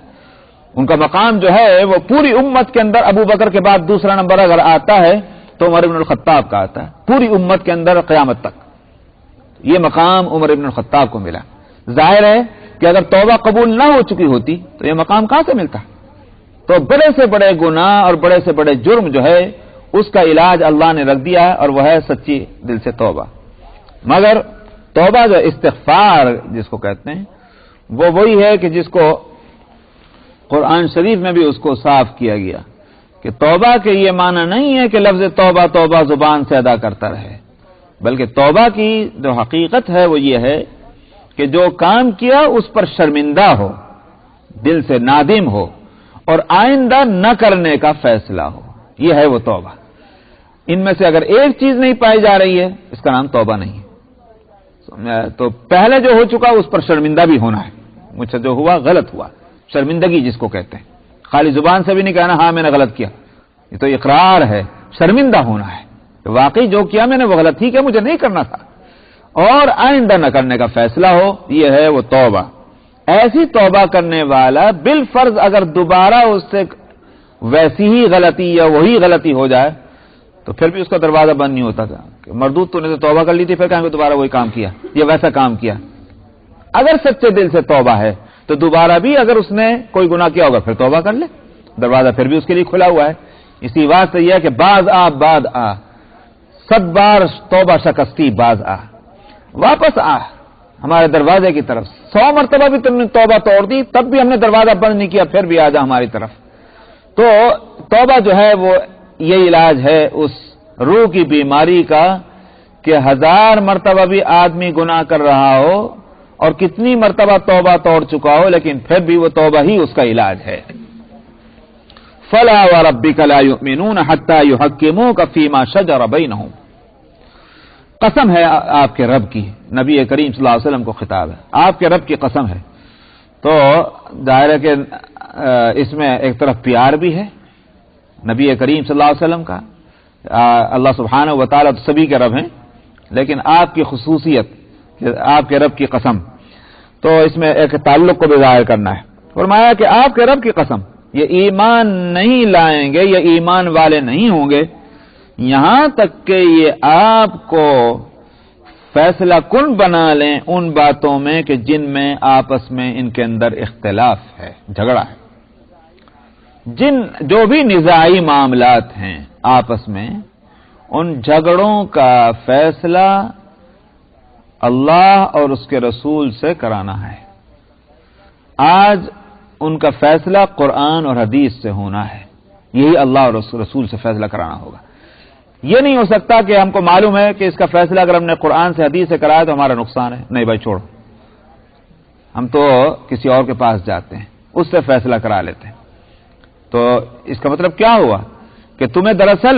ان کا مقام جو ہے وہ پوری امت کے اندر ابو بکر کے بعد دوسرا نمبر اگر آتا ہے تو عمر بن الخطاب کا آتا ہے، پوری امت کے اندر قیامت تک یہ مقام عمر بن الخطاب کو ملا۔ ظاہر ہے کہ اگر توبہ قبول نہ ہو چکی ہوتی تو یہ مقام کہاں سے ملتا؟ تو بڑے سے بڑے گناہ اور بڑے سے بڑے جرم جو ہے اس کا علاج اللہ نے رکھ دیا ہے، اور وہ ہے سچی دل سے توبہ۔ مگر توبہ جو استغفار جس کو کہتے ہیں وہ وہی ہے کہ جس کو قرآن شریف میں بھی اس کو صاف کیا گیا کہ توبہ کے یہ معنی نہیں ہے کہ لفظ توبہ توبہ زبان سے ادا کرتا رہے، بلکہ توبہ کی جو حقیقت ہے وہ یہ ہے کہ جو کام کیا اس پر شرمندہ ہو، دل سے نادم ہو اور آئندہ نہ کرنے کا فیصلہ ہو، یہ ہے وہ توبہ۔ ان میں سے اگر ایک چیز نہیں پائی جا رہی ہے اس کا نام توبہ نہیں ہے۔ تو پہلے جو ہو چکا اس پر شرمندہ بھی ہونا ہے، مجھ سے جو ہوا غلط ہوا، شرمندگی جس کو کہتے ہیں، خالی زبان سے بھی نہیں کہنا ہاں میں نے غلط کیا، یہ تو اقرار ہے، شرمندہ ہونا ہے کہ واقعی جو کیا میں نے وہ غلط ہی کیا، مجھے نہیں کرنا تھا، اور آئندہ نہ کرنے کا فیصلہ ہو، یہ ہے وہ توبہ۔ ایسی توبہ کرنے والا بالفرض اگر دوبارہ اس سے ویسی ہی غلطی یا وہی غلطی ہو جائے تو پھر بھی اس کا دروازہ بند نہیں ہوتا تھا کہ مردود تو نے تو توبہ کر لی تھی، پھر کہیں گے دوبارہ وہی کام کیا یا ویسا کام کیا۔ اگر سچے دل سے توبہ ہے تو دوبارہ بھی اگر اس نے کوئی گناہ کیا ہوگا پھر توبہ کر لے، دروازہ پھر بھی اس کے لیے کھلا ہوا ہے۔ اسی واسطے یہ ہے کہ باز آ بعد آ، 100 بار توبہ شکستی باز آ، واپس آ ہمارے دروازے کی طرف۔ 100 مرتبہ بھی تم نے توبہ توڑ دی تب بھی ہم نے دروازہ بند نہیں کیا، پھر بھی آ جا ہماری طرف۔ تو توبہ جو ہے وہ یہ علاج ہے اس روح کی بیماری کا کہ 1000 مرتبہ بھی آدمی گناہ کر رہا ہو اور کتنی مرتبہ توبہ توڑ چکا ہو لیکن پھر بھی وہ توبہ ہی اس کا علاج ہے۔ فَلَا وَرَبِّكَ لَا يُؤْمِنُونَ حَتَّى يُحَكِّمُوكَ فِيمَا شَجَرَ بَيْنَهُمْ۔ قسم ہے آپ کے رب کی، نبی کریم صلی اللہ علیہ وسلم کو خطاب ہے، آپ کے رب کی قسم ہے۔ تو ظاہر ہے کہ اس میں ایک طرف پیار بھی ہے نبی کریم صلی اللہ علیہ وسلم کا، اللہ سبحانہ و تعالیٰ تو سبھی کے رب ہیں، لیکن آپ کی خصوصیت کہ آپ کے رب کی قسم، تو اس میں ایک تعلق کو بھی ظاہر کرنا ہے۔ فرمایا کہ آپ کے رب کی قسم یہ ایمان نہیں لائیں گے، یہ ایمان والے نہیں ہوں گے یہاں تک کہ یہ آپ کو فیصلہ کن بنا لیں ان باتوں میں کہ جن میں آپس میں ان کے اندر اختلاف ہے، جھگڑا ہے۔ جو بھی نزاعی معاملات ہیں آپس میں، ان جھگڑوں کا فیصلہ اللہ اور اس کے رسول سے کرانا ہے۔ آج ان کا فیصلہ قرآن اور حدیث سے ہونا ہے، یہی اللہ اور رسول سے فیصلہ کرانا ہوگا۔ یہ نہیں ہو سکتا کہ ہم کو معلوم ہے کہ اس کا فیصلہ اگر ہم نے قرآن سے حدیث سے کرایا تو ہمارا نقصان ہے، نہیں بھائی چھوڑو، ہم تو کسی اور کے پاس جاتے ہیں، اس سے فیصلہ کرا لیتے ہیں۔ تو اس کا مطلب کیا ہوا کہ تمہیں دراصل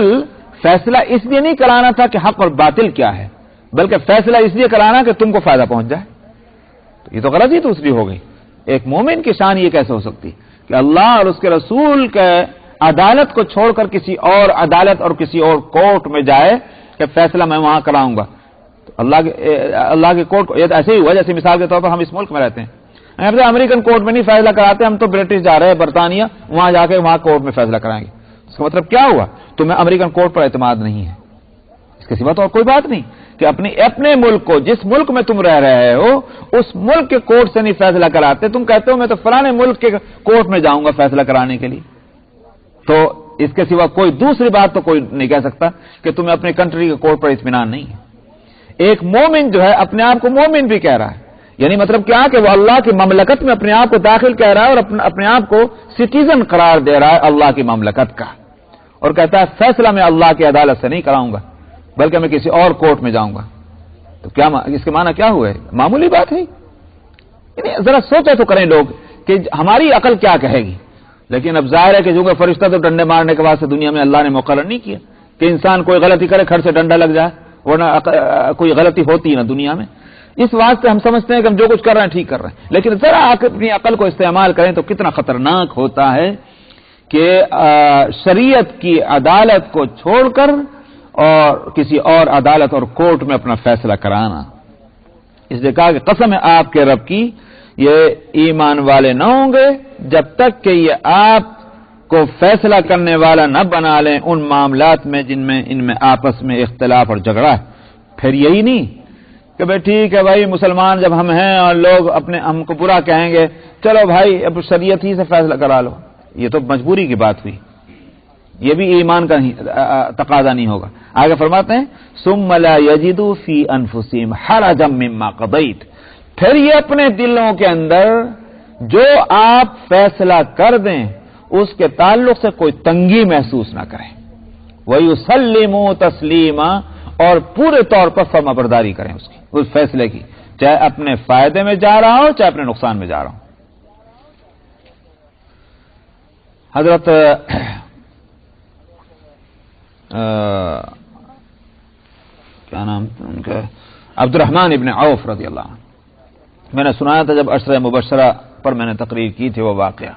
فیصلہ اس لیے نہیں کرانا تھا کہ حق اور باطل کیا ہے، بلکہ فیصلہ اس لیے کرانا کہ تم کو فائدہ پہنچ جائے۔ تو یہ تو غلط ہی دوسری ہو گئی۔ ایک مومن کی شان یہ کیسے ہو سکتی کہ اللہ اور اس کے رسول کے عدالت کو چھوڑ کر کسی اور عدالت اور کسی اور کورٹ میں جائے کہ فیصلہ میں وہاں کراؤں گا۔ تو اللہ کے کورٹ یہ ایسے ہی ہوا جیسے مثال کے طور پر ہم اس ملک میں رہتے ہیں، امریکن کورٹ میں نہیں فیصلہ کراتے، ہم تو برٹش جا رہے ہیں برطانیہ، وہاں جا کے وہاں کورٹ میں فیصلہ کرائیں گے۔ اس کا مطلب کیا ہوا؟ تمہیں امریکن کورٹ پر اعتماد نہیں ہے، اس کے سوا تو اور کوئی بات نہیں کہ اپنے ملک کو، جس ملک میں تم رہ رہے ہو اس ملک کے کورٹ سے نہیں فیصلہ کراتے، تم کہتے ہو میں تو فلانے ملک کے کورٹ میں جاؤں گا فیصلہ کرانے کے لیے۔ تو اس کے سوا کوئی دوسری بات تو کوئی نہیں کہہ سکتا کہ تمہیں اپنے کنٹری کے کورٹ پر اطمینان نہیں ہے۔ ایک مومن جو ہے اپنے آپ کو مومن بھی کہہ رہا ہے، یعنی مطلب کیا کہ وہ اللہ کی مملکت میں اپنے آپ کو داخل کہہ رہا ہے اور اپنے آپ کو سٹیزن قرار دے رہا ہے اللہ کی مملکت کا، اور کہتا ہے فیصلہ میں اللہ کی عدالت سے نہیں کراؤں گا بلکہ میں کسی اور کورٹ میں جاؤں گا۔ تو کیا اس کے معنی کیا ہوا ہے؟ معمولی بات ہے، یعنی ذرا سوچے تو کریں لوگ کہ ہماری عقل کیا کہے گی۔ لیکن اب ظاہر ہے کہ جو فرشتہ تو ڈنڈے مارنے کے واسطے دنیا میں اللہ نے مقرر نہیں کیا کہ انسان کوئی غلطی کرے کھڑ سے ڈنڈا لگ جائے، ورنہ کوئی غلطی ہوتی نہ دنیا میں۔ اس واسطے ہم سمجھتے ہیں کہ ہم جو کچھ کر رہے ہیں ٹھیک کر رہے ہیں، لیکن ذرا اپنی عقل کو استعمال کریں تو کتنا خطرناک ہوتا ہے کہ شریعت کی عدالت کو چھوڑ کر اور کسی اور عدالت اور کورٹ میں اپنا فیصلہ کرانا۔ اس لیے کہا کہ قسم ہے آپ کے رب کی، یہ ایمان والے نہ ہوں گے جب تک کہ یہ آپ کو فیصلہ کرنے والا نہ بنا لیں ان معاملات میں جن میں ان میں آپس میں اختلاف اور جھگڑا ہے۔ پھر یہی نہیں کہ بھائی ٹھیک ہے بھائی مسلمان جب ہم ہیں اور لوگ اپنے ہم کو برا کہیں گے، چلو بھائی اب شریعت ہی سے فیصلہ کرا لو، یہ تو مجبوری کی بات ہوئی، یہ بھی ایمان کا تقاضا نہیں ہوگا۔ آگے فرماتے ہیں ثم لا یجدوا فی انفسہم حرجا مما قضیت، پھر یہ اپنے دلوں کے اندر جو آپ فیصلہ کر دیں اس کے تعلق سے کوئی تنگی محسوس نہ کریں، وَيُسَلِّمُوا تَسْلِيمًا، اور پورے طور پر فرما برداری کریں اس کی، اس فیصلے کی، چاہے اپنے فائدے میں جا رہا ہو چاہے اپنے نقصان میں جا رہا ہو۔ حضرت کیا نام ان کا، عبد الرحمن ابن عوف رضی اللہ عنہ، میں نے سنایا تھا جب عشرہ مبشرہ پر میں نے تقریر کی تھی وہ واقعہ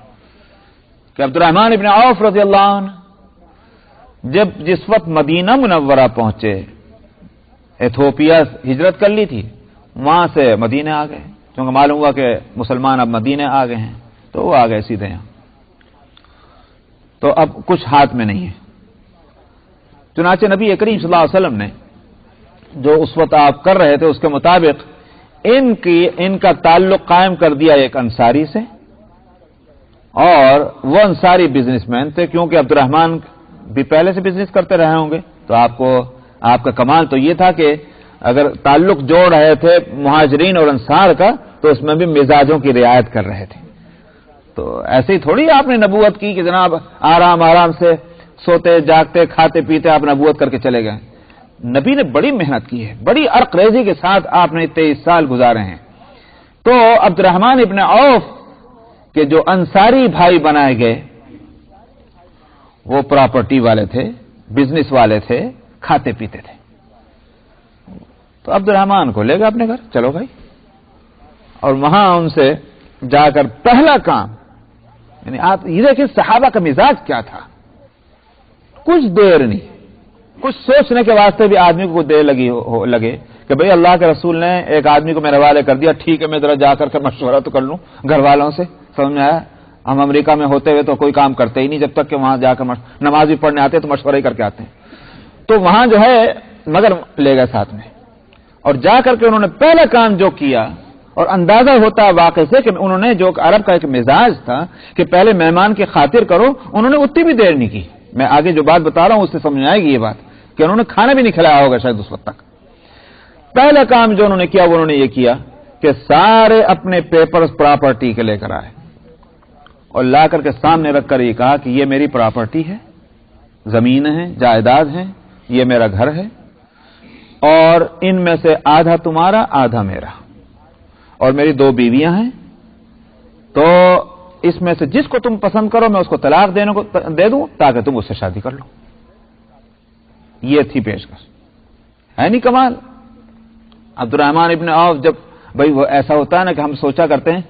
کہ عبد الرحمن ابن عوف رضی اللہ عنہ جس وقت مدینہ منورہ پہنچے، ایتھوپیا ہجرت کر لی تھی، وہاں سے مدینہ آ گئے، کیونکہ معلوم ہوا کہ مسلمان اب مدینہ آ گئے ہیں تو وہ آ گئے سیدھے یہاں، تو اب کچھ ہاتھ میں نہیں ہے۔ چنانچہ نبی کریم صلی اللہ علیہ وسلم نے جو اس وقت آپ کر رہے تھے اس کے مطابق ان کا تعلق قائم کر دیا ایک انصاری سے، اور وہ انصاری بزنس مین تھے، کیونکہ عبد الرحمن بھی پہلے سے بزنس کرتے رہے ہوں گے، تو آپ کا کمال تو یہ تھا کہ اگر تعلق جوڑ رہے تھے مہاجرین اور انصار کا تو اس میں بھی مزاجوں کی رعایت کر رہے تھے۔ تو ایسے ہی تھوڑی آپ نے نبوت کی کہ جناب آرام سے سوتے جاگتے کھاتے پیتے آپ نبوت کر کے چلے گئے۔ نبی نے بڑی محنت کی ہے، بڑی عرق ریزی کے ساتھ آپ نے 23 سال گزارے ہیں۔ تو عبد الرحمن ابن عوف کے جو انصاری بھائی بنائے گئے وہ پراپرٹی والے تھے، بزنس والے تھے، کھاتے پیتے تھے، تو عبد الرحمن کو لے گا اپنے گھر، چلو بھائی، اور وہاں ان سے جا کر پہلا کام، یعنی آپ یہ دیکھیں صحابہ کا مزاج کیا تھا، کچھ دیر نہیں، کچھ سوچنے کے واسطے بھی آدمی کو دیر لگے کہ بھئی اللہ کے رسول نے ایک آدمی کو میرے حوالے کر دیا، ٹھیک ہے میں ذرا جا کر مشورہ تو کر لوں گھر والوں سے، سمجھ میں آیا؟ ہم امریکہ میں ہوتے ہوئے تو کوئی کام کرتے ہی نہیں جب تک کہ وہاں جا کر نماز بھی پڑھنے آتے تو مشورہ ہی کر کے آتے ہیں، تو وہاں جو ہے مگر لے گئے ساتھ میں، اور جا کر کے انہوں نے پہلا کام جو کیا، اور اندازہ ہوتا ہے واقع سے کہ انہوں نے جو عرب کا ایک مزاج تھا کہ پہلے مہمان کی خاطر کرو، انہوں نے اتنی بھی دیر نہیں کی، میں آگے جو بات بتا رہا ہوں اس سے سمجھ آئے گی یہ بات کہ انہوں نے کھانا بھی نہیں کھلایا ہوگا شاید اس وقت تک۔ پہلا کام جو انہوں نے کیا وہ انہوں نے یہ کیا کہ سارے اپنے پیپرز پراپرٹی کے لے کر آئے اور لا کر کے سامنے رکھ کر یہ کہا کہ یہ میری پراپرٹی ہے، زمین ہے، جائیداد ہے، یہ میرا گھر ہے، اور ان میں سے آدھا تمہارا آدھا میرا، اور میری 2 بیویاں ہیں، تو اس میں سے جس کو تم پسند کرو میں اس کو طلاق دینے کو دے دوں تاکہ تم اس سے شادی کر لو۔ یہ تھی پیشکش، ہے نہیں کمال؟ عبد الرحمن ابن عوف جب بھائی وہ ایسا ہوتا ہے نا کہ ہم سوچا کرتے ہیں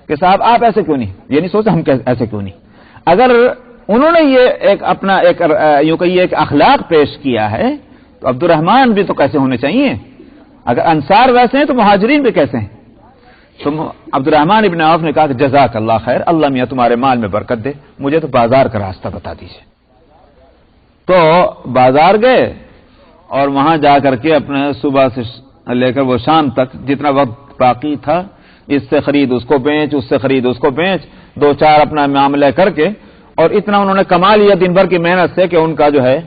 کہ صاحب آپ ایسے کیوں نہیں، یہ نہیں سوچا ہم ایسے کیوں نہیں، اگر انہوں نے یہ ایک اپنا یوں کہ یہ ایک اخلاق پیش کیا ہے تو عبد الرحمن بھی تو کیسے ہونے چاہیے، اگر انصار ویسے ہیں تو مہاجرین بھی کیسے ہیں؟ تو عبد الرحمن ابن عوف نے کہا کہ جزاک اللہ خیر، اللہ میاں تمہارے مال میں برکت دے، مجھے تو بازار کا راستہ بتا دیجیے۔ تو بازار گئے اور وہاں جا کر کے اپنے صبح سے لے کر وہ شام تک جتنا وقت باقی تھا، اس سے خرید اس کو بیچ، اس سے خرید اس کو بیچ، 2-4 اپنا معاملہ کر کے، اور اتنا انہوں نے کما لیا دن بھر کی محنت سے کہ ان کا جو ہے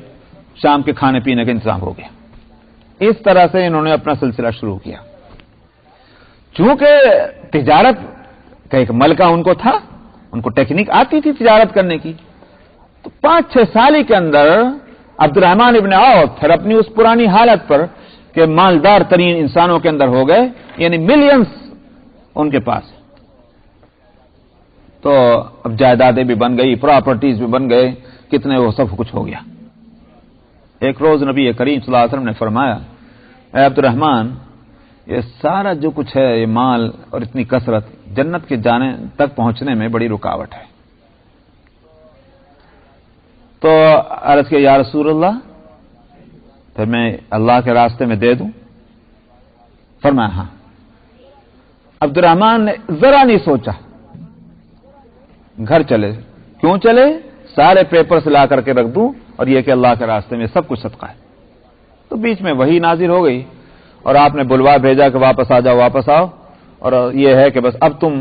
شام کے کھانے پینے کا انتظام ہو گیا۔ اس طرح سے انہوں نے اپنا سلسلہ شروع کیا۔ چونکہ تجارت کا ایک ملکہ ان کو تھا، ان کو ٹیکنیک آتی تھی تجارت کرنے کی، تو 5-6 سال کے اندر عبد الرحمن ابن عوف پھر اپنی اس پرانی حالت پر کہ مالدار ترین انسانوں کے اندر ہو گئے، یعنی ملینز ان کے پاس، تو اب جائیدادیں بھی بن گئی، پراپرٹیز بھی بن گئے، کتنے وہ سب کچھ ہو گیا۔ ایک روز نبی کریم صلی اللہ علیہ وسلم نے فرمایا، اے عبد الرحمن یہ سارا جو کچھ ہے، یہ مال اور اتنی کثرت جنت کے جانے تک پہنچنے میں بڑی رکاوٹ ہے۔ تو عرض کیا یا رسول اللہ، پھر میں اللہ کے راستے میں دے دوں؟ فرمایا ہاں۔ عبد الرحمن نے ذرا نہیں سوچا، گھر چلے۔ کیوں چلے؟ سارے پیپرز لا کر کے رکھ دوں، اور یہ کہ اللہ کے راستے میں سب کچھ صدقہ ہے۔ تو بیچ میں وہی نازل ہو گئی اور آپ نے بلوا بھیجا کہ واپس آ جاؤ، واپس آؤ، اور یہ ہے کہ بس اب تم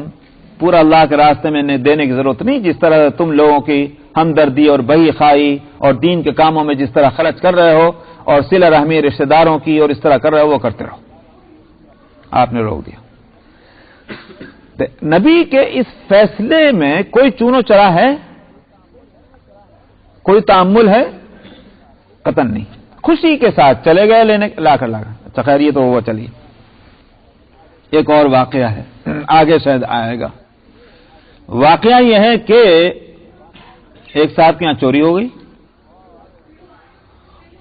پورا اللہ کے راستے میں دینے کی ضرورت نہیں، جس طرح تم لوگوں کی ہمدردی اور بہی خائی اور دین کے کاموں میں جس طرح خرچ کر رہے ہو اور صلہ رحمی رشتہ داروں کی اور اس طرح کر رہے ہو وہ کرتے رہو۔ آپ نے روک دیا۔ نبی کے اس فیصلے میں کوئی چونو چرا ہے، کوئی تعمل ہے؟ قطعاً نہیں۔ خوشی کے ساتھ چلے گئے لینے، لا کر اچھا خیر یہ تو وہ چلیے۔ ایک اور واقعہ ہے، آگے شاید آئے گا۔ واقعہ یہ ہے کہ ایک صاحب کے یہاں چوری ہو گئی،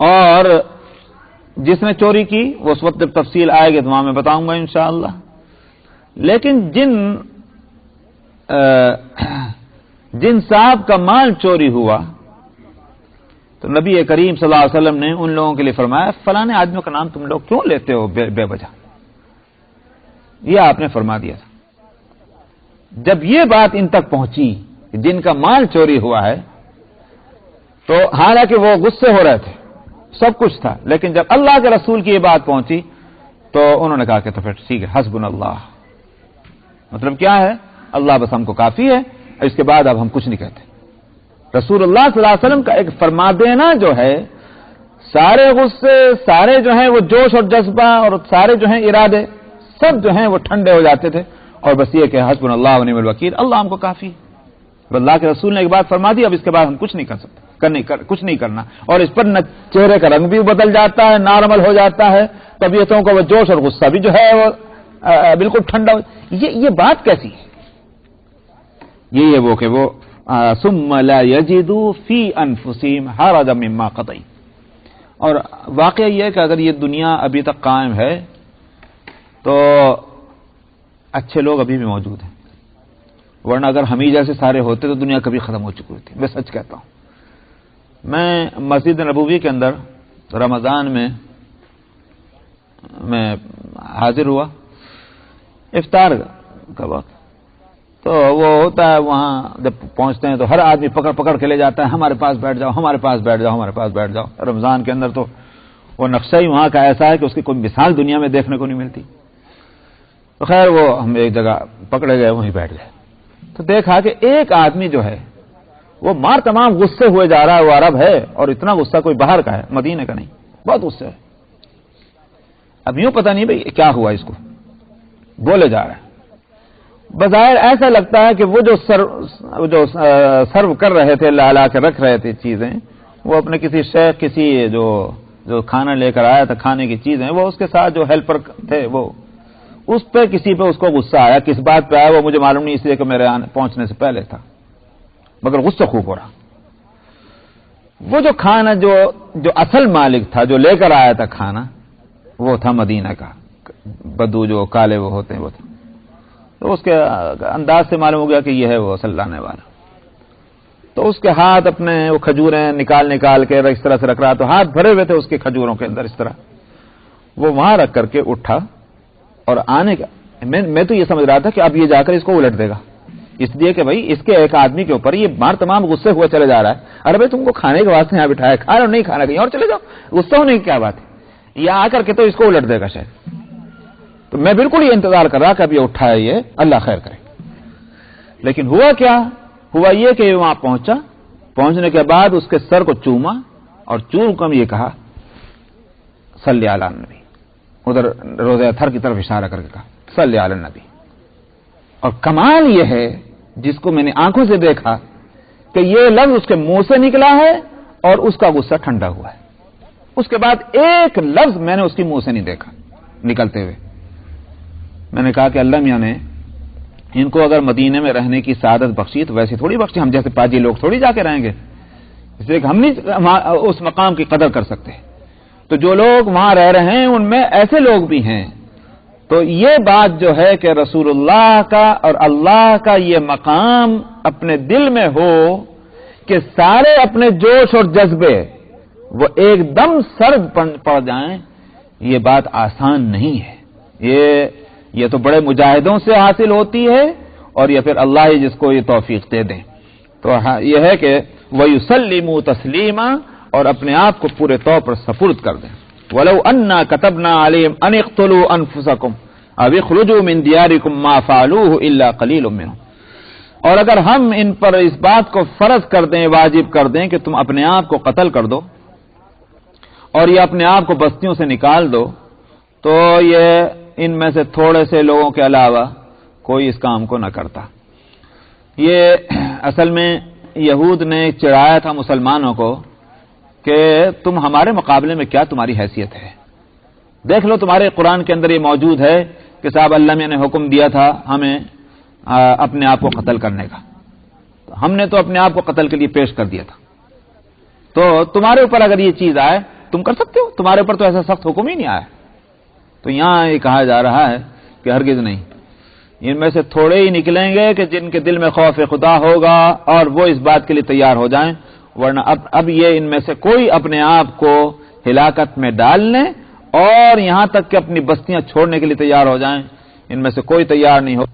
اور جس نے چوری کی وہ اس وقت جب تفصیل آئے گی تو وہاں میں بتاؤں گا انشاءاللہ۔ لیکن جن صاحب کا مال چوری ہوا تو نبی کریم صلی اللہ علیہ وسلم نے ان لوگوں کے لیے فرمایا فلاں آدمیوں کا نام تم لوگ کیوں لیتے ہو بے وجہ؟ یہ آپ نے فرما دیا تھا۔ جب یہ بات ان تک پہنچی کہ جن کا مال چوری ہوا ہے، تو حالانکہ وہ غصے ہو رہے تھے، سب کچھ تھا، لیکن جب اللہ کے رسول کی یہ بات پہنچی تو انہوں نے کہا کہ تو پھر ٹھیک ہے، حسبنا اللہ۔ مطلب کیا ہے؟ اللہ بس ہم کو کافی ہے، اس کے بعد اب ہم کچھ نہیں کہتے۔ رسول اللہ صلی اللہ علیہ وسلم کا ایک فرما دینا جو ہے، سارے غصے، سارے جو ہیں وہ جوش اور جذبہ اور سارے جو ہیں ارادے سب جو ہیں وہ ٹھنڈے ہو جاتے تھے، اور بس یہ کہ حسبنا اللہ ونعم الوکیل، اللہ ہم کو کافی ہے۔ اللہ کے رسول نے ایک بات فرما دی، اب اس کے بعد ہم کچھ نہیں کر سکتے، کچھ نہیں کرنا۔ اور اس پر چہرے کا رنگ بھی بدل جاتا ہے، نارمل ہو جاتا ہے، طبیعتوں کا وہ جوش اور غصہ بھی جو ہے وہ بالکل ٹھنڈا۔ یہ بات کیسی ہے؟ یہ وہ کہ وہ ثم لا یجدوا فی انفسہم حرجا مما قضیت۔ اور واقعہ یہ ہے کہ اگر یہ دنیا ابھی تک قائم ہے تو اچھے لوگ ابھی بھی موجود ہیں، ورنہ اگر ہم ہی جیسے سارے ہوتے تو دنیا کبھی ختم ہو چکی ہوتی۔ میں سچ کہتا ہوں۔ میں مسجد نبوی کے اندر رمضان میں حاضر ہوا، افطار کا وقت، تو وہ ہوتا ہے وہاں جب پہنچتے ہیں تو ہر آدمی پکڑ کے لے جاتا ہے، ہمارے پاس بیٹھ جاؤ، ہمارے پاس بیٹھ جاؤ، ہمارے پاس بیٹھ جاؤ۔ رمضان کے اندر تو وہ نقشہ ہی وہاں کا ایسا ہے کہ اس کی کوئی مثال دنیا میں دیکھنے کو نہیں ملتی۔ تو خیر وہ ہم ایک جگہ پکڑے گئے، وہیں بیٹھ گئے، تو دیکھا کہ ایک آدمی جو ہے وہ مار تمام غصے ہوئے جا رہا ہے، وہ عرب ہے اور اتنا غصہ کوئی باہر کا ہے، مدینے کا نہیں، بہت غصے ہے۔ اب یوں پتہ نہیں بھئی کیا ہوا، اس کو بولے جا رہا ہے۔ بظاہر ایسا لگتا ہے کہ وہ جو سرو کر رہے تھے، لا کے رکھ رہے تھے چیزیں، وہ اپنے کسی شیخ، کسی جو کھانا لے کر آیا تھا، کھانے کی چیزیں، وہ اس کے ساتھ جو ہیلپر تھے، وہ اس پہ کسی پہ اس کو غصہ آیا۔ کس بات پہ آیا وہ مجھے معلوم نہیں، اس لیے کہ میرے پہنچنے سے پہلے تھا، مگر غصہ خوب ہو رہا۔ وہ جو کھانا جو اصل مالک تھا، جو لے کر آیا تھا کھانا، وہ تھا مدینہ کا بدو، جو کالے وہ ہوتے ہیں، وہ تھا۔ تو اس کے انداز سے معلوم ہو گیا کہ یہ ہے وہ اصل لانے والا۔ تو اس کے ہاتھ اپنے وہ کھجوریں نکال کے اس طرح سے رکھ رہا، تو ہاتھ بھرے ہوئے تھے اس کے کھجوروں کے اندر، اس طرح وہ وہاں رکھ کر کے اٹھا، اور آنے کا میں تو یہ سمجھ رہا تھا کہ اب یہ جا کر اس کو الٹ دے گا، اس لیے کہ بھائی اس کے ایک آدمی کے اوپر یہ مار تمام غصے ہوئے چلے جا رہا ہے۔ ارے بھائی تم کو کھانے کے واسطے یہاں بٹھایا، کھا رہے ہو، نہیں کھانا، کہیں اور چلے جاؤ، غصہ ہونے کی کیا بات ہے؟ یہ آ کر کے تو اس کو الٹ دے گا شاید۔ تو میں بالکل یہ انتظار کر رہا کہ اب یہ اٹھا ہے، یہ اللہ خیر کرے۔ لیکن ہوا کیا؟ ہوا یہ کہ وہاں پہنچنے کے بعد اس کے سر کو چوما، اور چوم کر یہ کہا صلی علی النبی، ادھر روضہ اطہر کی طرف اشارہ کر کے کہا صلی علی النبی۔ اور کمال یہ ہے، جس کو میں نے آنکھوں سے دیکھا، کہ یہ لفظ اس کے منہ سے نکلا ہے اور اس کا غصہ ٹھنڈا ہوا ہے۔ اس کے بعد ایک لفظ میں نے اس کی منہ سے نہیں دیکھا نکلتے ہوئے۔ میں نے کہا کہ اللہ میاں نے ان کو اگر مدینے میں رہنے کی سعادت بخشی تو ویسے تھوڑی بخشی، ہم جیسے پاجی لوگ تھوڑی جا کے رہیں گے، اس لیے کہ ہم نہیں اس مقام کی قدر کر سکتے۔ تو جو لوگ وہاں رہ رہے ہیں ان میں ایسے لوگ بھی ہیں تو یہ بات جو ہے کہ رسول اللہ کا اور اللہ کا یہ مقام اپنے دل میں ہو کہ سارے اپنے جوش اور جذبے وہ ایک دم سرد پڑ جائیں، یہ بات آسان نہیں ہے. یہ تو بڑے مجاہدوں سے حاصل ہوتی ہے، اور یہ پھر اللہ ہی جس کو یہ توفیق دے دیں. تو یہ ہے کہ وَيُسَلِّمُوا تَسْلِيمًا، اور اپنے آپ کو پورے طور پر سپرد کر دیں. وَلَوْ أَنَّا كَتَبْنَا عَلَيْهِمْ أَنِ اقْتُلُوا أَنفُسَكُمْ أَوِ اخْرُجُوا مِنْ دِيَارِكُمْ مَا فَعَلُوهُ إِلَّا قَلِيلٌ مِّنْهُمْ. اور اگر ہم ان پر اس بات کو فرض کر دیں، واجب کر دیں کہ تم اپنے آپ کو قتل کر دو اور یہ اپنے آپ کو بستیوں سے نکال دو، تو یہ ان میں سے تھوڑے سے لوگوں کے علاوہ کوئی اس کام کو نہ کرتا. یہ اصل میں یہود نے چڑھایا تھا مسلمانوں کو کہ تم ہمارے مقابلے میں کیا تمہاری حیثیت ہے. دیکھ لو تمہارے قرآن کے اندر یہ موجود ہے کہ صاحب اللہ نے حکم دیا تھا ہمیں اپنے آپ کو قتل کرنے کا، ہم نے تو اپنے آپ کو قتل کے لیے پیش کر دیا تھا. تو تمہارے اوپر اگر یہ چیز آئے تم کر سکتے ہو، تمہارے اوپر تو ایسا سخت حکم ہی نہیں آیا. تو یہاں یہ کہا جا رہا ہے کہ ہرگز نہیں، ان میں سے تھوڑے ہی نکلیں گے کہ جن کے دل میں خوف خدا ہوگا اور وہ اس بات کے لیے تیار ہو جائیں، ورنہ اب یہ ان میں سے کوئی اپنے آپ کو ہلاکت میں ڈالنے اور یہاں تک کہ اپنی بستیاں چھوڑنے کے لیے تیار ہو جائیں، ان میں سے کوئی تیار نہیں ہو.